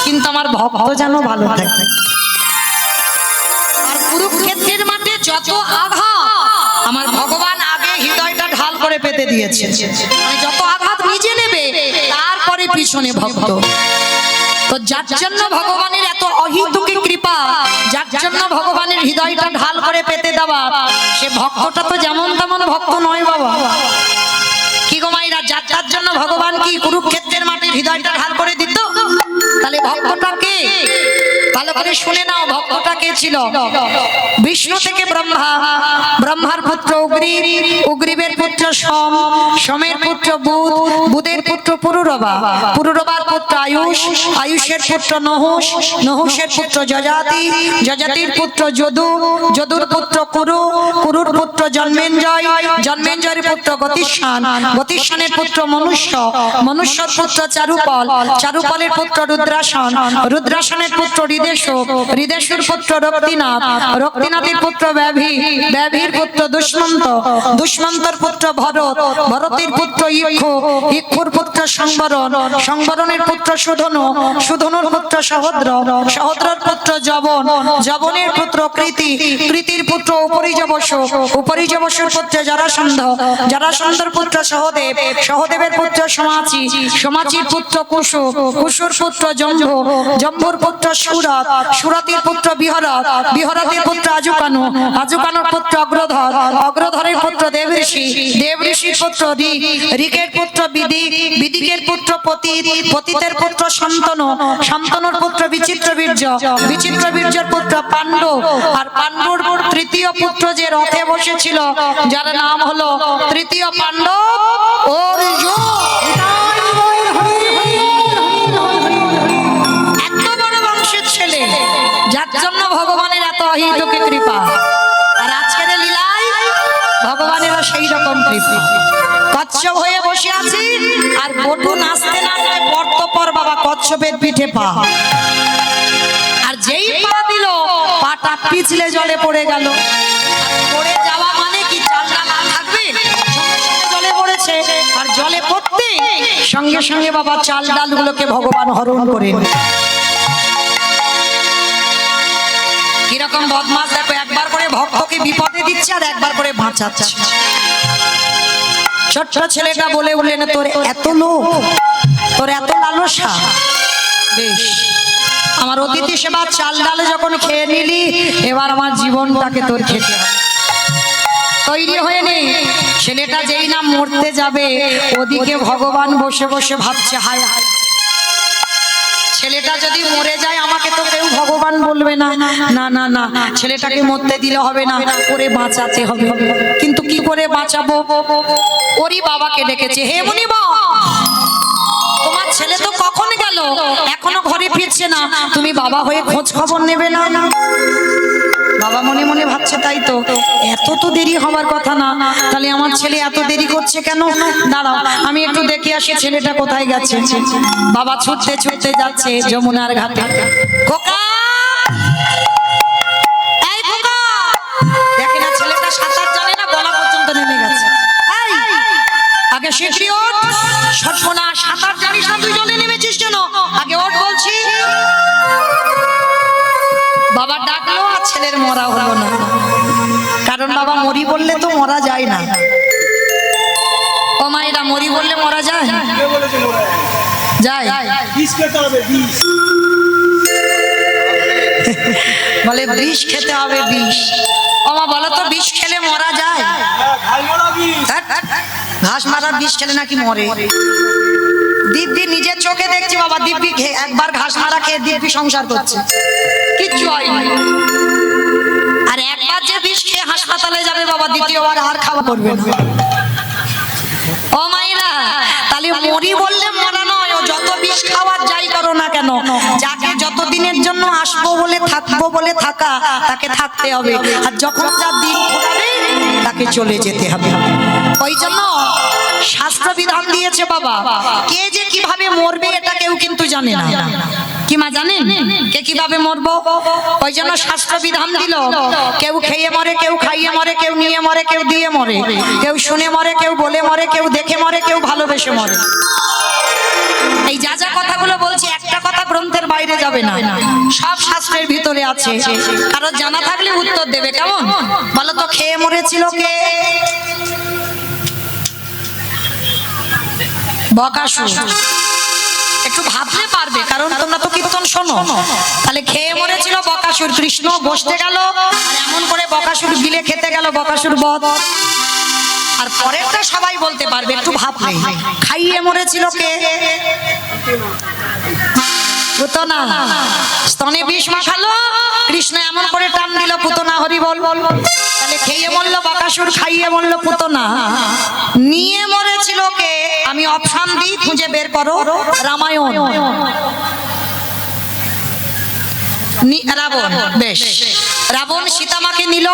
কিন্তু আমার ভক্ত যেন ভালো থাকে। আর কুরুক্ষেত্রের মাঠে যত আঘাত, আমার ভগবান আগে হৃদয়টা ঢাল করে পেতে দিয়েছে। মানে যত আঘাত নিজে নেবে, তারপরে পিছনে ভক্ত। তো যার জন্য ভগবানের এত অহিতুকি কৃপা, যার জন্য ভগবানের হৃদয়টা ঢাল করে পেতে দেওয়া, সে ভক্তটা তো যেমন তেমন ভক্ত নয় বাবা। কি গো মাইরা, যার জন্য ভগবান কি কুরুক্ষেত্রের মাঠে হৃদয়টা ঢাল করে দিত? তাহলে ভক্তটা কে? ভালো করে শুনে নাও, ভক্তটা কে ছিল? বিষ্ণু থেকে ব্রহ্মা, ব্রহ্মার পুত্র উগ্রীব, উগ্রীবের পুত্র সোম, সোমের পুত্র বুধ, বুধের পুত্র পুরুরবা, পুরুরবার পুত্র আয়ুষ, আয়ুষের পুত্র নহুষ, নহুষের পুত্র যজাতি, যজাতির পুত্র যদু, যদুর পুত্র কুরু, কুরুর পুত্র জন্মেঞ্জয়, জন্মেঞ্জয়ের পুত্র গতিষ্ঠান, গতিষ্ঠানের পুত্র মনুষ্য, মনুষ্যর পুত্র চারুপল, চারুপলের পুত্র রুদ্রাসন, রুদ্রাসনের পুত্র হৃদেশ, হৃদেশুর পুত্র রক্তিনাথ, রক্তিনাথের পুত্র ব্যাভি, ব্যাভির পুত্র দুষ্মন্ত, দুষ্মন্তর পুত্র ভরত, ভরতের পুত্র ইক্ষু, ইক্ষুর পুত্র সংবরণ, সংবরণের পুত্র সুধনু, সুধনুর পুত্র সহদ্র, সহদ্রর পুত্র জবন, জবনের পুত্র কৃতি, কৃতির পুত্র উপরিযবস, দ্রৌপদী বসুর পুত্র জরাসন্ধ, জরাসন্ধর পুত্র সহদেব, সহদেবের পুত্র সমাচি, সমাচির পুত্র কুশু, কুশুর পুত্র জম্ভু, জম্বুর পুত্র সুরত, সুরতির পুত্র বিহরত, বিহরতের পুত্র আজুকানু, আজুকানুর পুত্র অগ্রধর, অগ্রধরের পুত্র দেবঋষি, দেবঋষির পুত্র ঋক, ঋকের পুত্র বিদিক, বিদিকের পুত্র পতিত, পতিতের পুত্র শান্তনু, শান্তনুর পুত্র বিচিত্রবীর্য, বিচিত্রবীর্যের পুত্র পাণ্ডু, আর পাণ্ডুর তৃতীয় পুত্র যে রথে বসেছিল যার নাম হলো তৃতীয় পাণ্ডব অর্জুন। এত বড় বংশের ছেলে, যার জন্য ভগবানের এত অহিতকে কৃপা, আর আজকের লীলায় ভগবানেরও সেই রকম কৃপা। কচ্ছপ হয়ে বসে আছি আর বটু নাচতে নাচতে বর্তপর বাবা কচ্ছপের পিঠে পা, আর যেই পা দিল পাটা পিছলে জলে পড়ে গেল। পড়ে যাওয়া মানে কি চালটা না থাকবে, সঙ্গে সঙ্গে জলে পড়েছে, আর জলে পড়তে সঙ্গে সঙ্গে বাবা চাল ডালগুলোকে ভগবান হরণ করে। কিরকম বদমাশ দেখো, একবার করে ভক্তকে বিপদে দিচ্ছে আর একবার করে বাঁচাচ্ছে। ছোট্ট ছেলেটা বলে উঠলেন, তোর এত লোভ, তোর এত লালসা, বেশ আমার অতিথি সেবা চাল ডালে যখন খেয়ে নিলি, এবার আমার জীবনটাকে তোর খেতে হবে। তৈরি হয়ে নে। ছেলেটা যেই না মরতে যাবে, ওদিকে ভগবান বসে বসে ভাবছে, হায় হায়, ছেলেটা যদি মরে যায় আমাকে তো কেউ ভগবান বলবে না, না না না, ছেলেটাকে মরতে দিলে হবে না, করে বাঁচাতে হবে। কিন্তু কি করে বাঁচাবো? ওরই বাবাকে ডেকেছে, হে মুনিব, তোমার ছেলে তো কখন গেল, এখনো ঘরে ফিরছে না, তুমি বাবা হয়ে খোঁজ খবর নেবে না? বাবা মনে মনে ভাবছে, তাই তো, এত তো দেরি হবার কথা না, তাহলে আমার ছেলে এত দেরি করছে কেন? দাঁড়াও আমি একটু দেখে আসি ছেলেটা কোথায় গেছে। বাবা ছুটতে ছুটতে যাচ্ছে যমুনার ঘাটে। খোকা, এই খোকা, দেখে না ছেলেটা সাঁতার জানে না, গলা পর্যন্ত নেমে গেছে। এই, আগে শিখি ওঠ, সর্বনাশ, সাঁতার জানিস না তুই, জলে নেমেছিস কেন? আগে ওঠ বলছি। বাবা ডাকলো আর ছেলের মরা হলো না, কারণ বাবা মরি বললে তো মরা যায় না। ও মায়েরা, মরি বললে মরা যায়? যায়, বলে বিষ খেতে হবে, বিষ। ও মা বলো তো, বিষ খেলে মরা যায়? ঘাস মারা বিষ খেলে নাকি মরে? দিব্যি নিজের চোখে দেখছি বাবা, দিব্যি একবার ঘাস মারা খেয়ে দিব্যি সংসার করছে, কিচ্ছু হয়নি। আর একবার যে বিষ খেয়ে হাসপাতালে যাবে বাবা, দ্বিতীয়বার আর খাওয়া করবে না। ও মাইরা, তাহলে মরি বললে মরা নয়, ও যত বিষ খাওয়ার যাই করো না কেন, যাকে যতদিনের জন্য আসবো বলে থাকবো বলে থাকা, তাকে থাকতে হবে, আর যখন যার দিন ফুরাবে তাকে চলে যেতে হবে। ওই জন্য শাস্ত্র বিধান দিয়েছে বাবা, কে যে কিভাবে মরবে এটা কেউ কিন্তু জানে না। কি মা জানেন কে কিভাবে মরবো? ওই জন্য শাস্ত্র বিধান দিল, কেউ খেয়ে মরে, কেউ খাইয়ে মরে, কেউ নিয়ে মরে, কেউ দিয়ে মরে, কেউ শুনে মরে, কেউ বলে মরে, কেউ দেখে মরে, কেউ ভালোবেসে মরে। এই যা যা কথাগুলো বলছি, একটা কথা গ্রন্থের বাইরে যাবে না, সব শাস্ত্রের ভিতরে আছে। কারণ জানা থাকলে উত্তর দেবে। কেমন বলো তো, খেয়ে মরেছিল কে? বকাসুর। একটু ভাবলে পারবে, কারণ তোমরা তো কীর্তন শোনো। তাহলে খেয়ে মরেছিল বকাসুর। কৃষ্ণ বসতে গেল আর এমন করে বকাসুর গিলে খেতে গেল, বকাসুর বধ। আর পরেরটা সবাই বলতে পারবে, একটু ভাবলে। খাইয়ে মরেছিল কে? পুতনা। স্তনে বিষ মাখালো, কৃষ্ণ এমন করে টান দিল, পুতনা হরি বল। তাহলে খেয়ে মরল বকাসুর, খাইয়ে মরল পুতনা। নিয়ে মরেছিল কে? আমি অপশন দিই, খুঁজে বের করো। রামায়ণ। রাবণ। বেশ, রাবণ সীতামাকে নিল,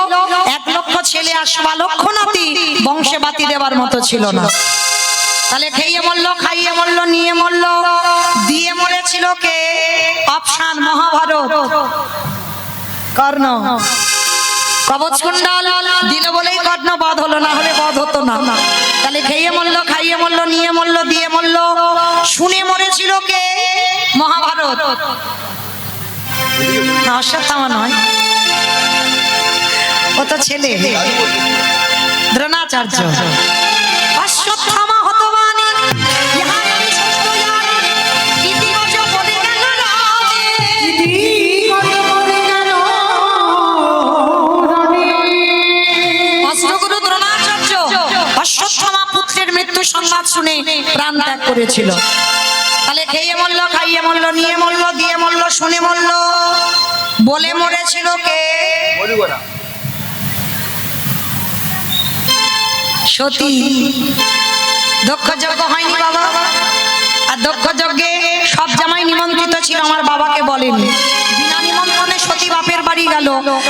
1 লক্ষ ছেলে আর 1.25 লক্ষ নাতি, বংশে বাতি দেওয়ার মতো ছিল না। তাহলে খেয়ে মরল, খাইয়ে মরল, নিয়ে মরল, দিয়ে মরেছিল কে? অপশন মহাভারত। কর্ণ। কবচ কুণ্ডল দিল বলেই কর্ণ বধ হলো, না হলে বধ হতো না। তাহলে খেয়ে মরল, খাইয়ে মরল, নিয়ে মরল, দিয়ে মরল, শুনে মরেছিল কে? মহাভারত। না, অশ্বত্থামা নয়, ও তো ছেলে। দ্রোণাচার্য অশ্বত্থামা হতবানি ইহার আমি সত্য জানি ইতিহাস বলে গেল অষ্টগুরু দ্রোণাচার্য অশ্বত্থামা পুত্রের মৃত্যু সংবাদ শুনে প্রাণ ত্যাগ করেছিল। তাহলে খেয়ে মরল, খাইয়ে মরল, নিয়ে মরল, দিয়ে মরল, শুনে মরল, বলে মরেছিল কে? বলিব না। সতী। দক্ষ যজ্ঞ হয়নি বাবা, আর দক্ষ যজ্ঞে সব জামাই নিমন্ত্রিত ছিল, আমার বাবাকে বলেনি। বিনা নিমন্ত্রণে সতী বাপের বাড়ি গেল,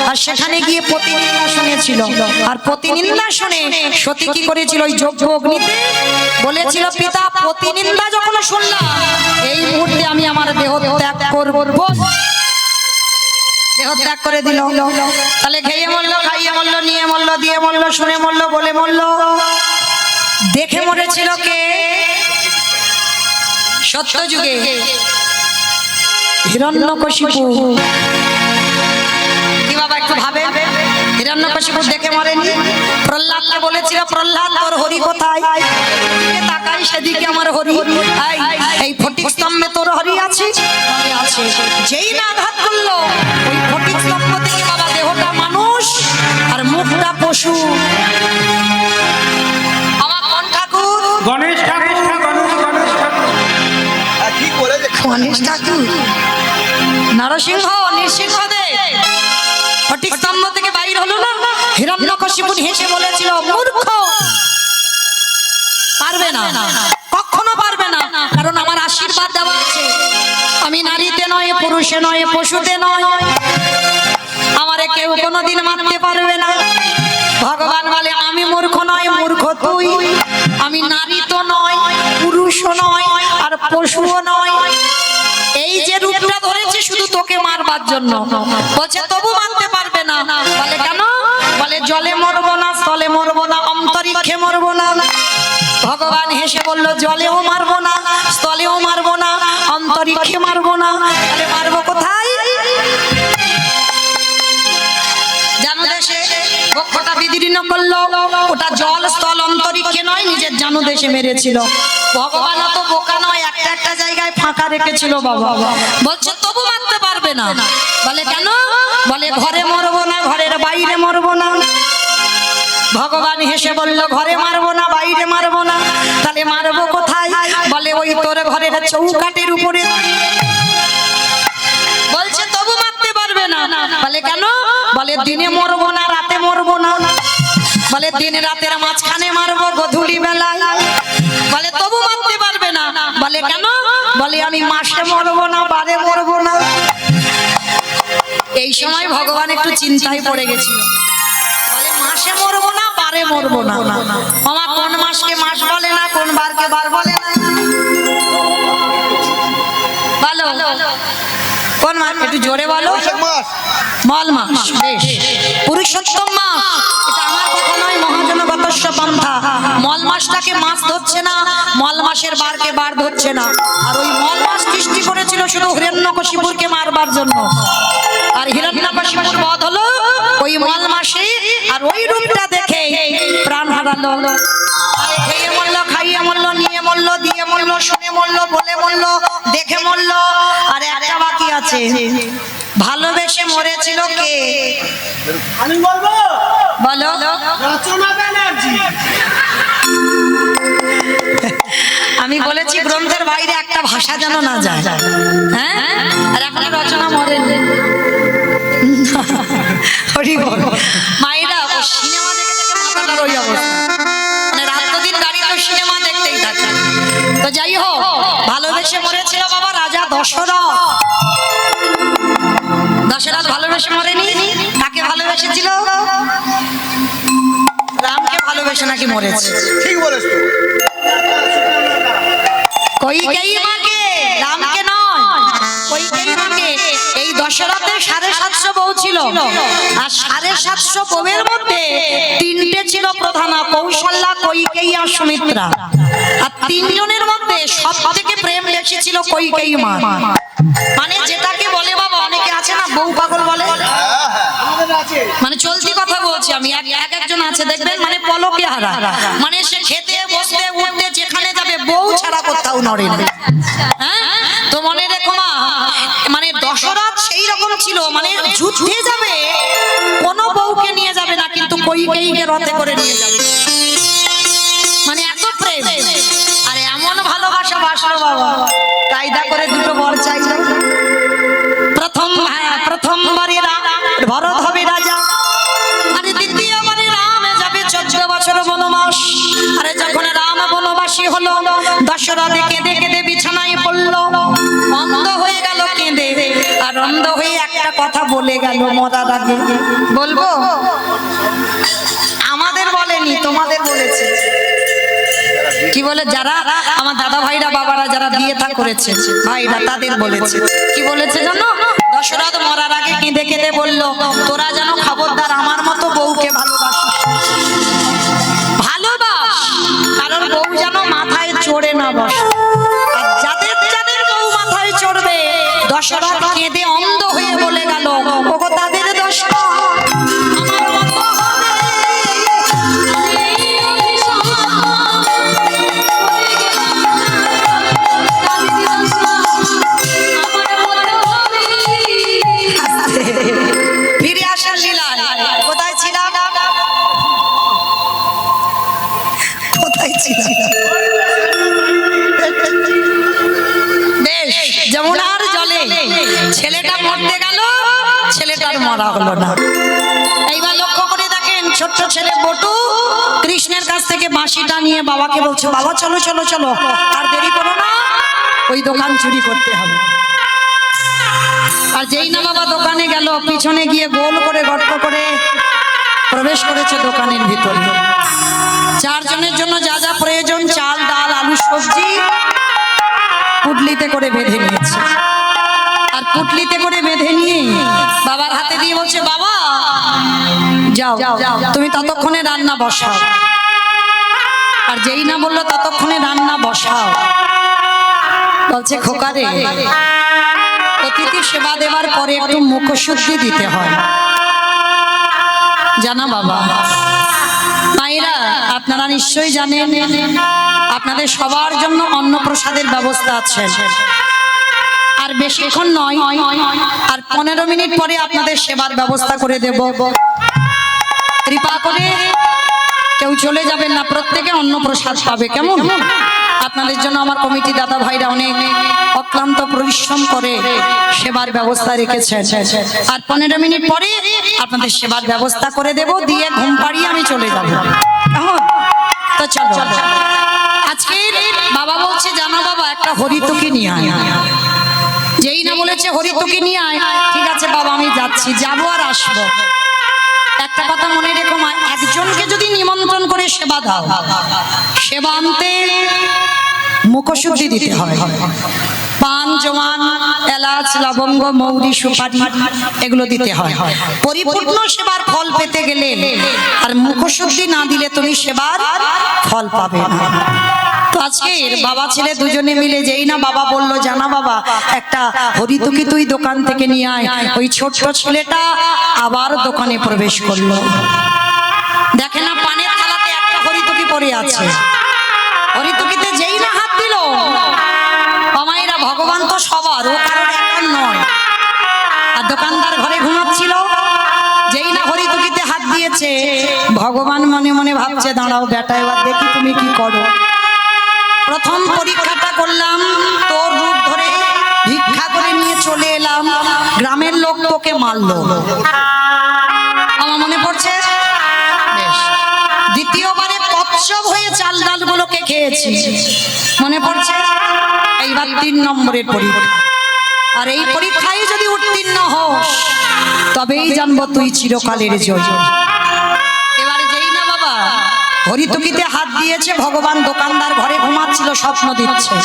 আর সেখানে গিয়ে প্রতিনিন্দা শুনেছিল। আর প্রতিনিন্দা শুনে সতী কি করেছিল? ওই যজ্ঞ অগ্নিতে বলেছিল, পিতা প্রতিনিন্দা যখন শুনলাম, এই মুহূর্তে আমি আমার দেহ ত্যাগ করব। দেহ ত্যাগ করে দিল। তাহলে খেয়ে মরলো, খাইয়ে মরলো, নিয়ে মরলো, দিয়ে মরলো, শুনে মরলো, বলে মরলো, দেখে মরেছিল কে? সত্য যুগে হিরণ্যকশিপু। কি বাবা একটু ভাবে, হিরণ্যকশিপু দেখে মরেনি? প্রহ্লাদকে বলেছিল, প্রহ্লাদ তোর হরি কোথায়? এদিকে তাকাই, সেদিকে আমার হরি। এই ফটিক স্তম্ভে তোর হরি আছে? আছে। যেই না আঘাত করলো, ওই ফটিক স্তম্ভ থেকে বাবা দেহটা মানুষ আর মুখটা পশু। আমার কোন ঠাকুর? গণেশ ঠাকুর, গণেশ ঠাকুর। কি বলেছে? গণেশ ঠাকুর, নরসিংহ, নৃসিংহদেব ফটিক স্তম্ভ থেকে বাইর হলো না? হিরণ্যকশিপু হেসে বলেছিল, মূর্খ, পারবে না, কখনো পারবে না, কারণ আমার আশীর্বাদ দেওয়া আছে। আমি নারীতে নয়, পুরুষে নয়, পশুতে নয়, আমারে কেউ কোনোদিন মানতে পারবে না। ভগবান বলে, আমি মূর্খ নয়, মূর্খ তুই। আমি নারী তো নয়, পুরুষও নয়, আর পশুও নয়। এই যে রূপটা ধরেছি শুধু তোকে মারবার জন্য। বলছে তবু মানতে পারবে না। বলে কেন? বলে জলে মরবো না, স্থলে মরবো না, অন্তরিক্ষে মরবো না। ভগবান হেসে বলল, জলেও মারবো না, স্থলেও মারবো না, অন্তরিক্ষে মারবো না, তাহলে মারবো কোথায়? জানো দেশে বক্ষটা বিদীর্ণ করলো, ওটা জল, স্থল, অন্তরিক্ষে নয়, নিজের জানু দেশে মেরেছিল। ভগবান তো বোকা নয়, একটা একটা জায়গায় ফাঁকা রেখেছিল বাবা। বলছে তবু মারতে পারবে না। বলে কেন? বলে ঘরে মরবো না, ঘরের বাইরে মরবো না। ভগবান হেসে বলল, ঘরে মারবো না, বাইরে মারবো না, তাহলে মারবো কোথায়? বলে ওই তোর ঘরের চৌকাঠের উপরে। বলছে তবু মারতে পারবে না। বলে কেন? বলে দিনে মরবো না, রাতে মরবো না। বলে দিনে রাতের মাঝখানে মারবো, গধূলি বেলায়। বলে তবু মারতে পারবে না। বলে কেন? বলে আমি মাসে মরবো না, বারে মরবো না। এই সময় ভগবান একটু চিন্তায় পড়ে গেছিল। বলে মাসে মরবো না, বারে মরবো না। আমার কোন মাসকে মাস বলে না, কোন বারকে বার বলে না। বলো কোন মাস? একটু জোরে বলো। মল মাস, বেশ। পুরুষোত্তম মাস, এটা আমার কথা নয়, মহাজনগতস্য পন্থা। মল মাসটাকে মাস ধরছে না, মল মাসের বারকে বার ধরছে না। আর ওই মল মাস সৃষ্টি করেছিল শুধু হিরণ্যকশিপুরকে মারবার জন্য। আর হিরণ্যকশিপুর বধ হলো ওই মল মাসে, আর ওই রূপটা দেখে প্রাণ হারালো। খেয়ে মরলো, খাইয়ে মরলো, নিয়ে মরলো, দিয়ে মরলো, শুনে মরলো, বলে মরলো, দেখে মরলো। আর একটা বাকি আছে, ভালোবেসে মরেছিল কে? আমি বলবো, বলো। রচনা ব্যানার্জি। আমি বলেছি গ্রন্থের বাইরে একটা ভাষা যেন না যায়। হ্যাঁ, আর এখন রচনা মরেনি। মায়েরা সিনেমা দেখে দেখে মাথাটার ওই অবস্থা, মানে রাতদিন গাড়িতে সিনেমা দেখতেই থাকে। তো যাই হোক, ভালোবেসে মরেছিল বাবা রাজা দশরথ। দশরথ ভালোবেসে মরেনি। কাকে ভালোবেসেছিল? রামকে ভালোবেসে নাকি মরেছে। ঠিক বলেছ তো। কইকেয়ী মাকে, রামকে নয়, কইকেয়ী মাকে। এই দশরথের 750 বউ ছিল, আর 750 বউয়ের মধ্যে 3টে ছিল প্রধানা, কৌশল্যা, কইকেয়ী আর সুমিত্রা। আর 3 জনের মধ্যে সবথেকে প্রেম বেশি ছিল কইকেয়ী মা। মানে যেটাকে বলে বাবা, অনেকে আছে না বউ পাগল বলে, মানে চলতি কথা বলছি আমি, এক একজন আছে দেখবেন মানে পলকে হারা, মানে সে খেতে বসতে উঠতে যেখানে যাবে বউ ছাড়া কোথাও নড়ে না। হ্যাঁ, তো মনে রেখো মা, মানে দশরথ সেই রকম ছিল, মানে যুদ্ধে যাবে কোনো বউকে নিয়ে যাবে না, কিন্তু কইকেইকে রথে করে নিয়ে যাবে, মানে এত প্রেম আর এমন ভালোবাসা বাসলো বাবা। কায়দা করে দুটো বর চাইলো, প্রথমবারে ভরত হবে রাজা, আরে দ্বিতীয়বারে রাম যাবে 14 বছর বনবাস। আরে যখন রাম বনবাসী হলো, দশরথ কেঁদে কেঁদে বিছানায় পড়লো, অন্ধ হয়ে গেল কেঁদে, আর অন্ধ হয়ে একটা কথা বলে গেল মরার আগে। বলবো? আমাদের বলেনি, তোমাদের বলেছে। কি বলে? যারা আমার দাদা ভাইরা বাবারা যারা বিয়ে থা করেছে ভাইরা, তাদের বলেছে। কি বলেছে জানো? দশরথ মরার আগে কেঁদে কেঁদে বলল, তোরা যেন খবরদার আমার মতো বউকে ভালোবাসিস, ভালোবাস, কারণ বউ যেন মাথায় চড়ে না বসে। আর যাদের যাদের বউ মাথায় চড়বে, দশরথ কেঁদে অন্ধ হয়ে বলে গেল, ওগো তাদের দোষ আমার মতো ফিরে আসার লীলায় কোথায় ছিলাম? কোথায় ছিলাম? বেশ, যমুনার জলে ছেলেটা মরতে গেল, ছেলেটার মরা হলো না। এইবার লক্ষ্য করে দেখেন, ছোট্ট ছেলে বটু কৃষ্ণের কাছ থেকে বাঁশিটা নিয়ে বাবাকে বলছে, বাবা চলো চলো চলো, আর দেরি করো না, ওই দোকান চুরি করতে হবে। আর যেই না বাবা দোকানে গেল, পিছনে গিয়ে গোল করে গর্ত করে প্রবেশ করেছে দোকানের ভিতরে। 4 জনের জন্য যা যা প্রয়োজন, চাল ডাল আলু সবজি পুটলিতে করে বেঁধে নিয়েছে। আর পুটলিতে করে বেঁধে নিয়ে বাবার হাতে দিয়ে বলছে, বাবা যাও তুমি ততক্ষণে রান্না বসাও। আর যেই না বললো ততক্ষণে রান্না বসাও, বলছে, খোকারে অতিথি সেবা দেওয়ার পরে একটু মুখশুদ্ধি দিতে হয়, জানা বাবা? মায়েরা আপনারা নিশ্চয়ই জানেন, আপনাদের সবার জন্য অন্নপ্রসাদের ব্যবস্থা আছে। আর বেশিক্ষণ নয়, আর 15 মিনিট পরে আপনাদের সেবার ব্যবস্থা করে দেব। কৃপা করে কেউ চলে যাবেন না, প্রত্যেকে অন্নপ্রসাদ পাবে, কেমন? আপনাদের জন্য আমার কমিটি দাদা ভাইরা অনেক অক্লান্ত পরিশ্রম করে সেবার ব্যবস্থা রেখেছে। আর 15 মিনিট পরে আপনাদের সেবার ব্যবস্থা করে দেব, দিয়ে ঘুম পাড়িয়ে আমি চলে যাব, কেমন? তো চলো। আজকে বাবা বলছে, জানো বাবা, একটা হরিতকি নিয়ে আয়। যেই না বলেছে হরিতকি নিয়ে আয়, ঠিক আছে বাবা আমি যাচ্ছি, যাবো আর আসবো। একটা কথা মনে রেখো মা, একজনকে যদি নিমন্ত্রণ করে সেবা দাও, সেবা আনতে মুখশুদ্ধি দিতে হয়। পান জোয়ান এলাচ লবঙ্গ মৌরি সুপারি এগুলো দিতে হয়। পরিপূর্ণ সেবার ফল পেতে গেলে আর মুখশুদ্ধি না দিলে তুমি সেবার ফল পাবে না। তো আজকে বাবা ছেলে দুজনে মিলে, যেই না বাবা বললো, জানা বাবা একটা হরিতকি তুই দোকান থেকে নিয়ে আয়, ওই ছোট্ট ছেলেটা আবার দোকানে প্রবেশ করলো। দেখে না পানের থালাতে একটা হরিতকি পড়ে আছে, হরিতকিতে যেই না হাত দিল, মামাইরা ভগবান তো সবার, ও কারোর একার নয়। আর দোকানদার ঘরে ঘুমাচ্ছিল, যেই না হরিতকিতে হাত দিয়েছে, ভগবান মনে মনে ভাবছে, দাঁড়াও বেটা, এবার দেখি তুমি কি করো। প্রথম পরীক্ষাটা করলাম, তোর রূপ ধরে ভিক্ষা করে নিয়ে চলে এলাম, গ্রামের লোক তোকে মারলো, আমার মনে পড়ছে। বেশ, দ্বিতীয়বারে কচ্ছপ হয়ে চাল ডালগুলোকে খেয়েছি, মনে পড়ছে। এইবার 3 নম্বরের পরীক্ষা, আর এই পরীক্ষায় যদি উত্তীর্ণ হোস, তবেই জানবো তুই চিরকালের জয়। এবার যেই না বাবা হরিতকিতে হাত দিয়েছে, ভগবান দোকানদার ঘরে ঘুমাচ্ছিল, স্বপ্ন দিচ্ছে।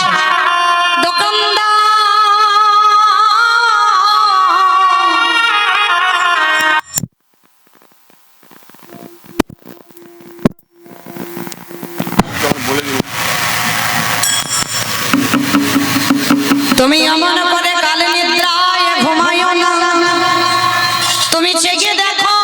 দোকানদার তুমি এমন করে কালে নিদ্রায় ঘুমায়ো না, তুমি জেগে দেখো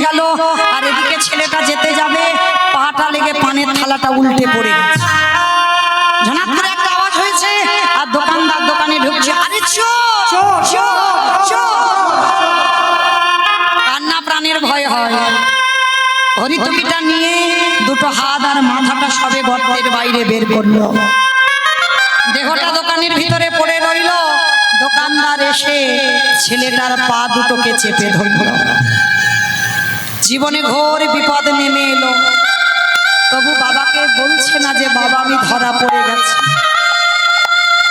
গেল, আর এদিকে ছেলেটা যেতে যাবে, পাটা লেগে পানের থালাটা উল্টে পড়ে গেছে। ঝনাক করে একটা আওয়াজ হয়েছে, আর দোকানদার দোকানে ঢুকছে, আরে চোর চোর চোর। কান্না প্রাণের ভয় হয়। হরিতকিটা নিয়ে দুটো হাত আর মাথাটা সবে গর্তের বাইরে বের করলো। দেহটা দোকানের ভিতরে পড়ে রইল। দোকানদার এসে ছেলেটার পা দুটোকে চেপে ধরল। জীবনে ঘোর বিপদ নেমে এলো, তবু বাবাকে বলছে না যে বাবা আমি ধরা পড়ে গেছি।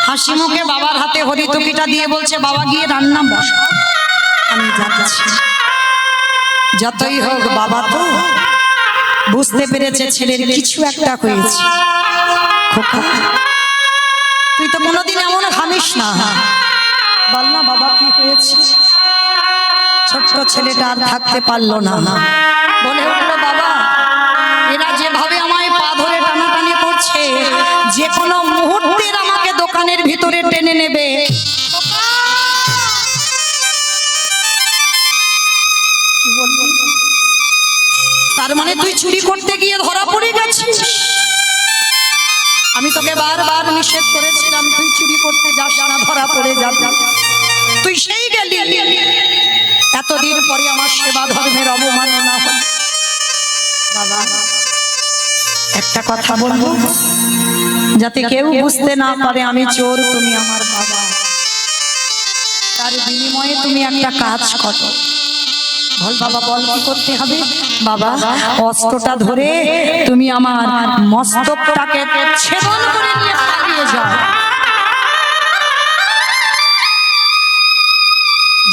হাসি মুখে বাবার হাতে হরিতকিটা দিয়ে বলছে, বাবা গিয়ে রান্না বসা, আমি যাচ্ছি। যতই হোক বাবা তো বুঝতে পেরেছে ছেলের কিছু একটা হয়েছে। খোকা, তুই তো কোনোদিন এমন ঘামিস না, বল না বাবা কি হয়েছে। ছোট্ট ছেলেটা আর থাকতে পারলো না, বলে উঠলো, বাবা এরা যেভাবে আমায় পা ধরে টানাটানি করছে, যে কোনো মুহূর্তে আমাকে দোকানের ভিতরে টেনে নেবে। কি বলবো, তার মানে তুই চুরি করতে গিয়ে ধরা পড়ে গেছিস। আমি তোকে বারবার নিষেধ করেছিলাম তুই চুরি করতে যাস না, ধরা পড়ে যাবি, তুই সেই গেলি। এতদিন পরে আমার সেবা ধর্মের অবমাননা হল। বাবা একটা কথা বলবো, যাতে কেউ বুঝতে না পারে আমি চোর, তুমি আমার বাবা। তার বিনিময়ে তুমি একটা কাজ করো। বল বাবা, বল কি করতে হবে। বাবা অস্ত্রটা ধরে তুমি আমার মস্তকটাকে ছেদন করে নিয়ে পালিয়ে যাও।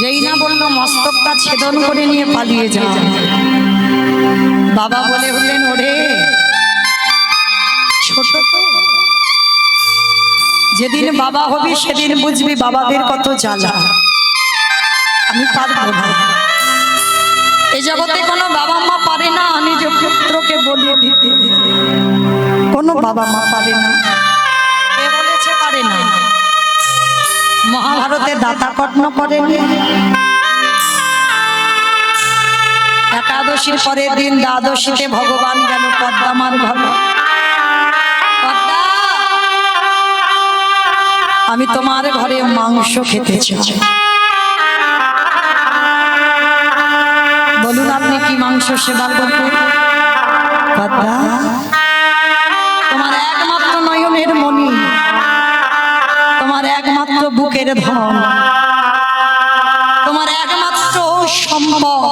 যেই না বললো মস্তকটা ছেদন করে নিয়ে পালিয়ে যাও, বাবা বলে হলেন, ওরে ছোট তো, যেদিন বাবা হবি সেদিন বুঝবি বাবাদের কত জ্বালা। আমি পারবো না, এই জগতে কোনো বাবা মা পারে না নিজ পুত্রকে বলিয়ে দিতে। কোনো বাবা মা পারে না। কে বলেছে পারে না? মহাভারতে দাতা কর্ণ করেনি? একাদশীর পরের দিন দ্বাদশীতে ভগবান গেল পদ্মামার ঘরে। পদ্মা, আমি তোমার ঘরে মাংস খেতে চাই। বলুন আপনি কি মাংস সেবা করবেন? পদ্মা, তোমার একমাত্র নয়নের মণি, তোমার একমাত্র বুকের ধন, তোমার একমাত্র সম্ভব,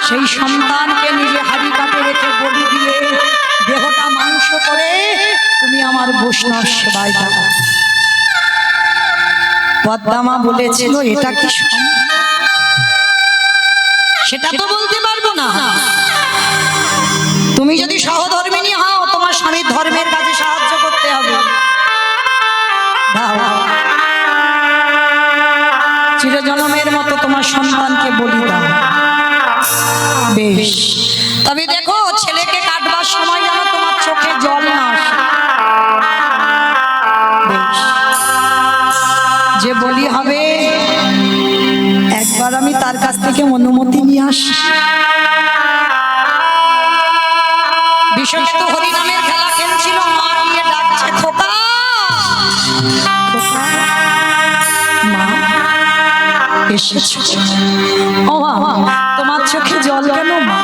সেই সন্তানকে নিজে হাড়ি কাটে রেখে বলি দিয়ে দেহটা মাংস করে তুমি আমার বৈষ্ণব সেবায় দাও। পদ্মা বলেছিল এটা কি সম্ভব? সেটা তো বলতে পারবো না। তুমি যদি সহধর্মিনী হও, তোমার স্বামীর ধর্মের কাজে সাহায্য করতে হবে। চিরজন্মের মতো তোমার সন্তানকে বলি দাও। বেশ, তবে দেখো ছেলেকে কাটবার সময় যেন তোমার চোখে জল না আসে। বেশ, যে বলি হবে একবার আমি তার কাছ থেকে অনুমতি নিয়ে আসি। বিষয়টা তো হরিনামের খেলা খেলছিল, মা গিয়ে ডাকছে, খোকা খোকা, মা এসেছো? ও মা, তোমার চোখে জল কেন মা?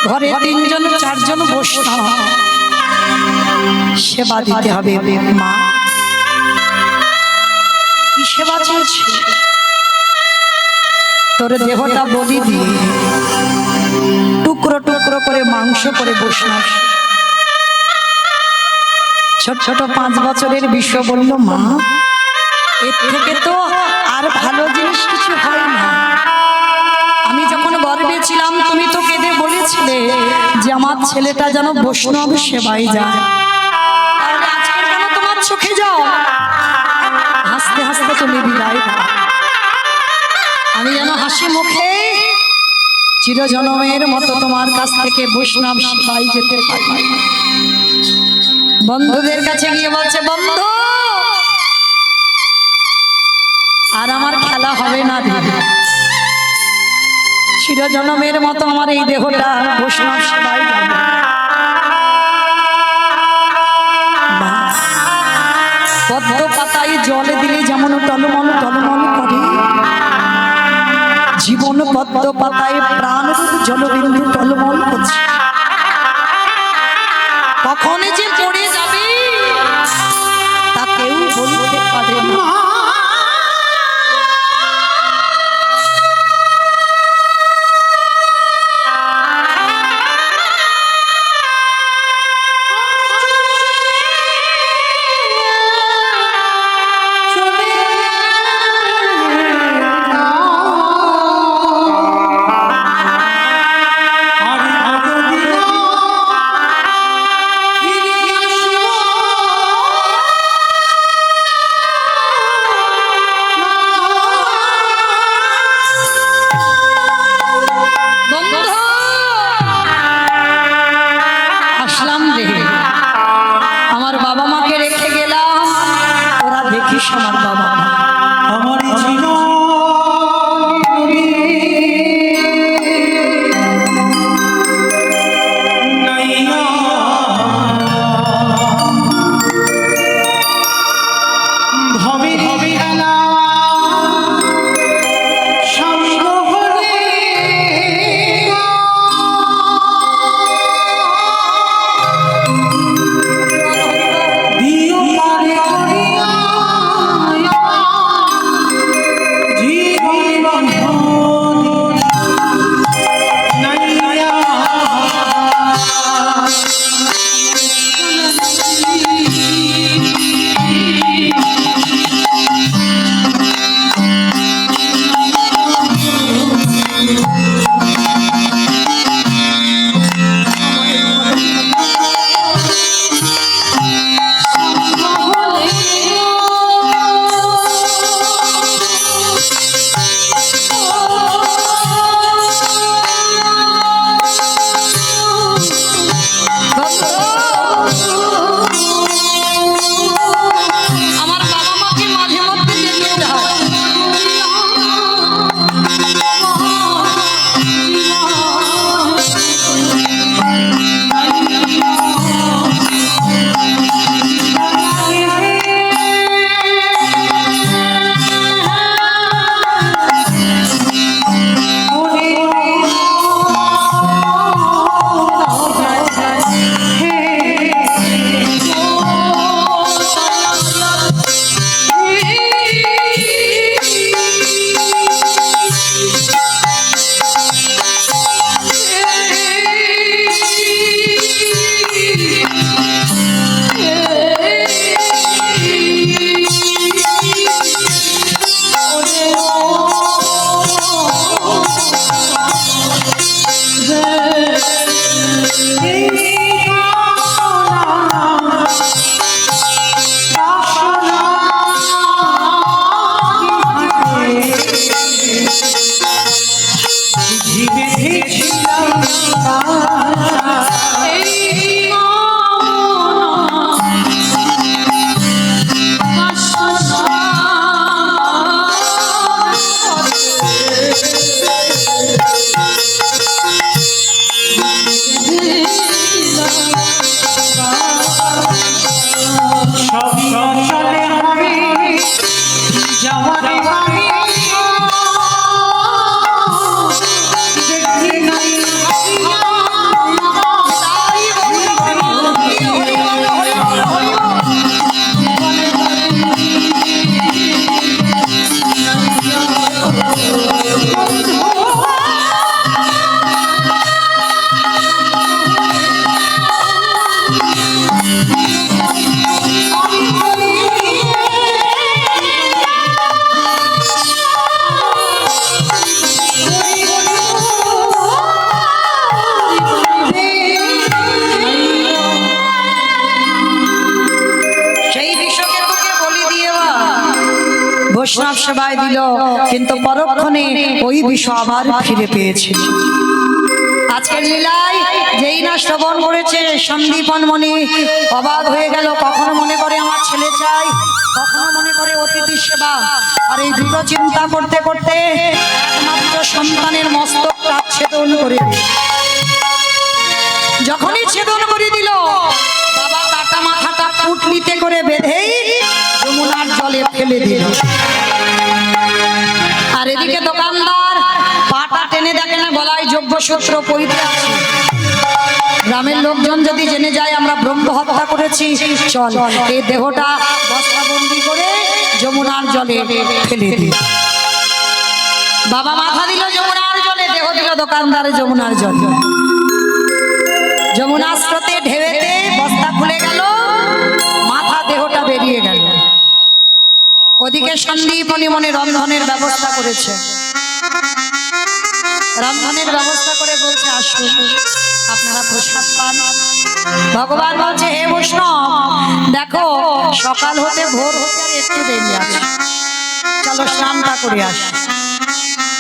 ঘরে 3 জন 4 জন বৈষ্ণব, সেবা দিতে হবে। মা কি সেবা চলছে? তোর দেহটা বলি দিয়ে টুকরো টুকরো করে মাংস করে বৈষ্ণব। ছোট ছোট 5 বছরের বিশ্ব বলল, মা এর থেকে তো আর ভালো জিনিস কিছু হয় না। আমি যখন গর্বে ছিলাম তুমি তো কেঁদে বলেছিলে যে আমার ছেলেটা যেন বৈষ্ণব সেবায় যায়। তাহলে আজকে কেন তোমার চোখে যাও? হাসতে হাসতে তুমি বিদায় দাও। আমি যেন হাসি মুখে চিরজনমের মতো তোমার কাছ থেকে বৈষ্ণব সেবায় যেতে পারি। বন্ধুদের কাছে গিয়ে বলছে, বন্ধু আর আমার খেলা হবে না দিদি। চিরজনমের মতো আমার এই দেহটা বৈষ্ণব সেবাই যাবে। পদ্ম পাতায় জল দিলে যেমন টলমল টলমল করে, জীবন পদ্ম পাতায় প্রাণ জলবিন্দু টলমল করছে। কখন যে পড়ে যাবে তা কেউ বলতে পারে না। আসলাম রে, আমার বাবা মাকে রেখে গেলাম, ওরা দেখিস আমার বাবা মা। আমার জীবন ভবে ভবে খেলা সঙ্গ হলে দিও পারে করিয়া জীবন বন্ধন নাইয়া আমার বাবা মাকে মাঝে মধ্যে দেখে দাও। সবই চলে হবে যাওয়ারে বাড়ি দেখি নাই বৈষ্ণব সেবায় দিল, কিন্তু পরক্ষণে ওই বিষ আবার ফিরে পেয়েছে। আজকের লীলায় যেই না শ্রবণ করেছে সন্দীপন মণি অবাক হয়ে গেল। কখনো মনে করে আমার ছেলে চাই, কখনো মনে করে অতিথি সেবা, আর আর এই দুটো চিন্তা করতে করতে একমাত্র সন্তানের মস্তকটা ছেদন করে দিল। যখনই ছেদন করে দিল, বাবা কাটা মাথাটা পুটলিতে করে বেঁধেই যমুনার জলে ফেলে দিল। আর এদিকে দোকানদার পাটা টেনে দেখে না গলায় যজ্ঞসূত্র পরিতে আছে। গ্রামের লোকজন যদি জেনে যায় আমরা ব্রহ্ম হত্যা করেছি, চল এই দেহটা বস্তাবন্দি করে যমুনার জলে ফেলে দিই। বাবা মাথা দিল যমুনার জলে, দেহ দিল দোকানদারে যমুনার জলে। যমুনার স্রোতে ঢেউতে বস্তা খুলে গেল, মাথা দেহটা বেরিয়ে গেল। ওদিকে সন্দীপনী মনে রন্ধনের ব্যবস্থা করেছে। রন্ধনের ব্যবস্থা করে বলছে, আসুন আপনারা প্রসাদ পান। ভগবান বলছে, হে বৈষ্ণব, দেখো সকাল হতে ভোর হতে আর একটু দেরি আছে, চলো স্নানটা করে আসি।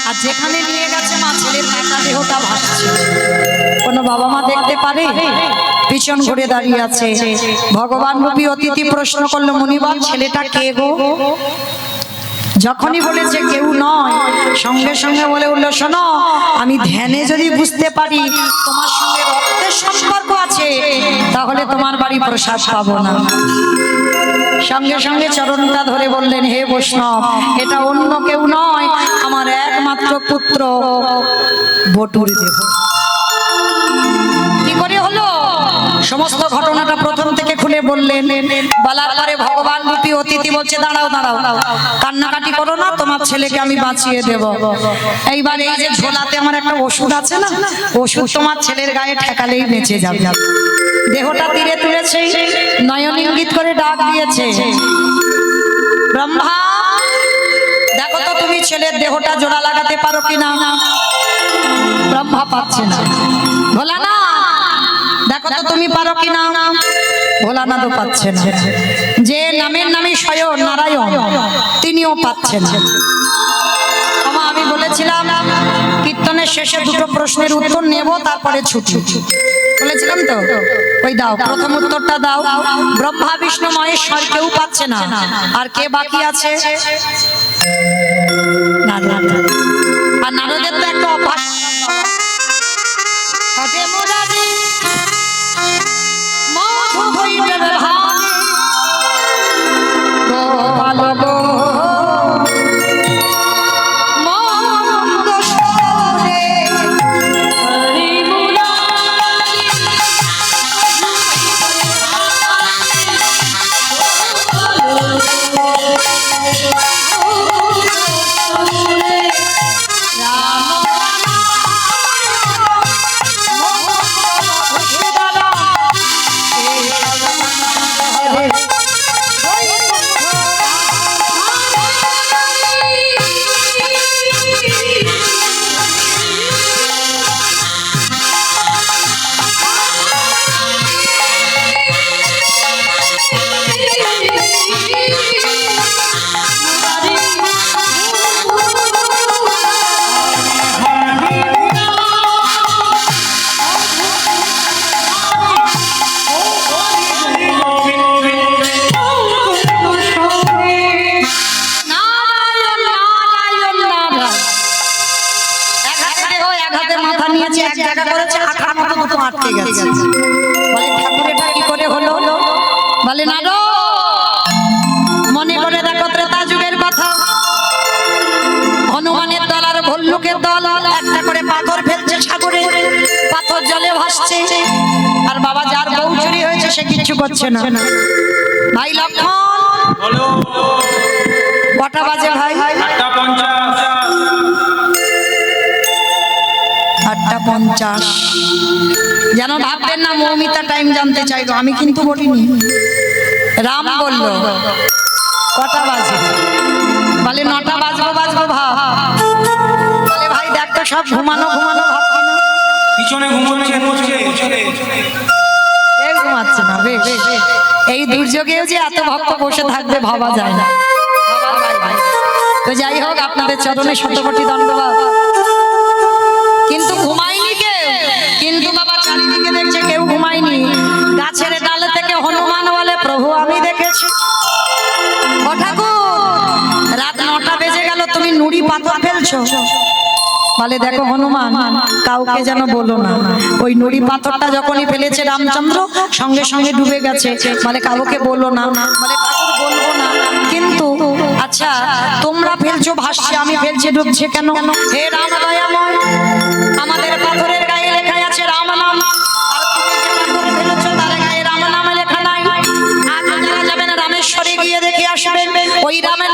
আর যেখানে নিয়ে গেছে মা, ছেলের কাটা দেহটা ভাসছে। কোনো বাবা মা দেখতে পারে? পিছন ঘুরে দাঁড়িয়ে আছে। ভগবান রূপী অতিথি প্রশ্ন করলো, মুনিবর ছেলেটা কে গো? যখনই বলেছে কেউ নয়, সঙ্গে সঙ্গে বলে উঠলো, শোনো, আমি ধ্যানে যদি বুঝতে পারি তোমার সঙ্গে রক্তের সম্পর্ক আছে, তাহলে তোমার বাড়ি প্রসাদ পাবো না। সঙ্গে সঙ্গে চরণটা ধরে বললেন, হে বৈষ্ণব, এটা অন্য কেউ নয়, আমার একমাত্র পুত্র বটুর দেহ। কি করে হলো? সমস্ত ঘটনাটা প্রথম থেকে খুলে বললেন। বলার পরে ভগবান রূপী অতিথি বলছে, দাঁড়াও দাঁড়াও, কান্নাকাটি করো না, তোমার ছেলেকে আমি বাঁচিয়ে দেব। এইবার এই যে ঝোলাতে আমার একটা ওষুধ আছে না, ওষুধ তোমার ছেলের গায়ে ঠেকালেই বেঁচে যাবে। দেহটা তীরে তুলেছে, নয়ন ইঙ্গিত করে ডাক দিয়েছে, ব্রহ্মা দেখো তো তুমি ছেলের দেহটা জোড়া লাগাতে পারো কিনা। ব্রহ্মা পাচ্ছে না। ভোলানাথ দেখো তো তুমি পারো কিনা। ভোলানাথও পাচ্ছে না। যে নামের নামে স্বয়ং নারায়ণ, তিনিও পাচ্ছেন। আমি বলেছিলাম কীর্তনের শেষে দুটো প্রশ্নের উত্তর নেব, তারপরে ছুটি বলেছিলাম তো, ওই দাও প্রথম উত্তরটা দাও। ব্রহ্মা বিষ্ণু মহেশ্বর কেউ পাচ্ছে না, আর কে বাকি আছে? নারদ। আর নারদের তো একটা অভ্যাস, আটকে গেছে। বলে ঠাকুর এটা কি করে হলো? বলে নারদ মনে করে দেখো ত্রেতা যুগের কথা, হনুমানের দল আর ভল্লুকের দল একটা করে পাথর ফেলছে সাগরে, পাথর জলে ভাসছে। আর বাবা যার বউ চুরি হয়েছে সে কিচ্ছু করছে না। ভাই লক্ষণ কটা বাজে ভাই? 8:50। যেন ভাববেন না মৌমিতা টাইম জানতে চাইলো, আমি কিন্তু বলিনি। রাম বলল কটা বাজে? বলে 9টা বাজবো ভাব। বলে ভাই দেখ তো সব ঘুমানো ঘুমানো ভাবছি না, পিছনে ঘুমাচ্ছে না। বেশ, এই দুর্যোগেও যে এত ভক্ত বসে থাকবে ভাবা যায় না। তো যাই হোক, আপনাদের চরণে শতকোটি ধন্যবাদ। কিন্তু ঘুমায়নি কেউ, কিন্তু বাবা চারিদিকে দেখছে কেউ ঘুমায়নি। গাছের ডালে থেকে হনুমান বলে, প্রভু আমি দেখেছি ও ঠাকুর রাত 9টা বেজে নুড়ি পাথর ফেলছো? বলে দেখো হনুমান, কাউকে যেন বলো না। ওই নুড়ি পাথরটা যখনই ফেলেছে রামচন্দ্র, সঙ্গে সঙ্গে ডুবে গেছে। বলে কাউকে বলো না। বলে ঠাকুর বলবো না, কিন্তু আচ্ছা তোমরা ফেলছো ভাসছে, আমি ফেলছি ডুবছে কেন? হে রাম দয়াময়, আমাদের পাথরের গায়ে লেখা আছে রাম নাম, আর তুমি যে পাথর ফেলেছো তার গায়ে রাম নাম লেখা নাই। আজ যারা যাবেন রামেশ্বরে গিয়ে দেখে আসবেন, ওই রামের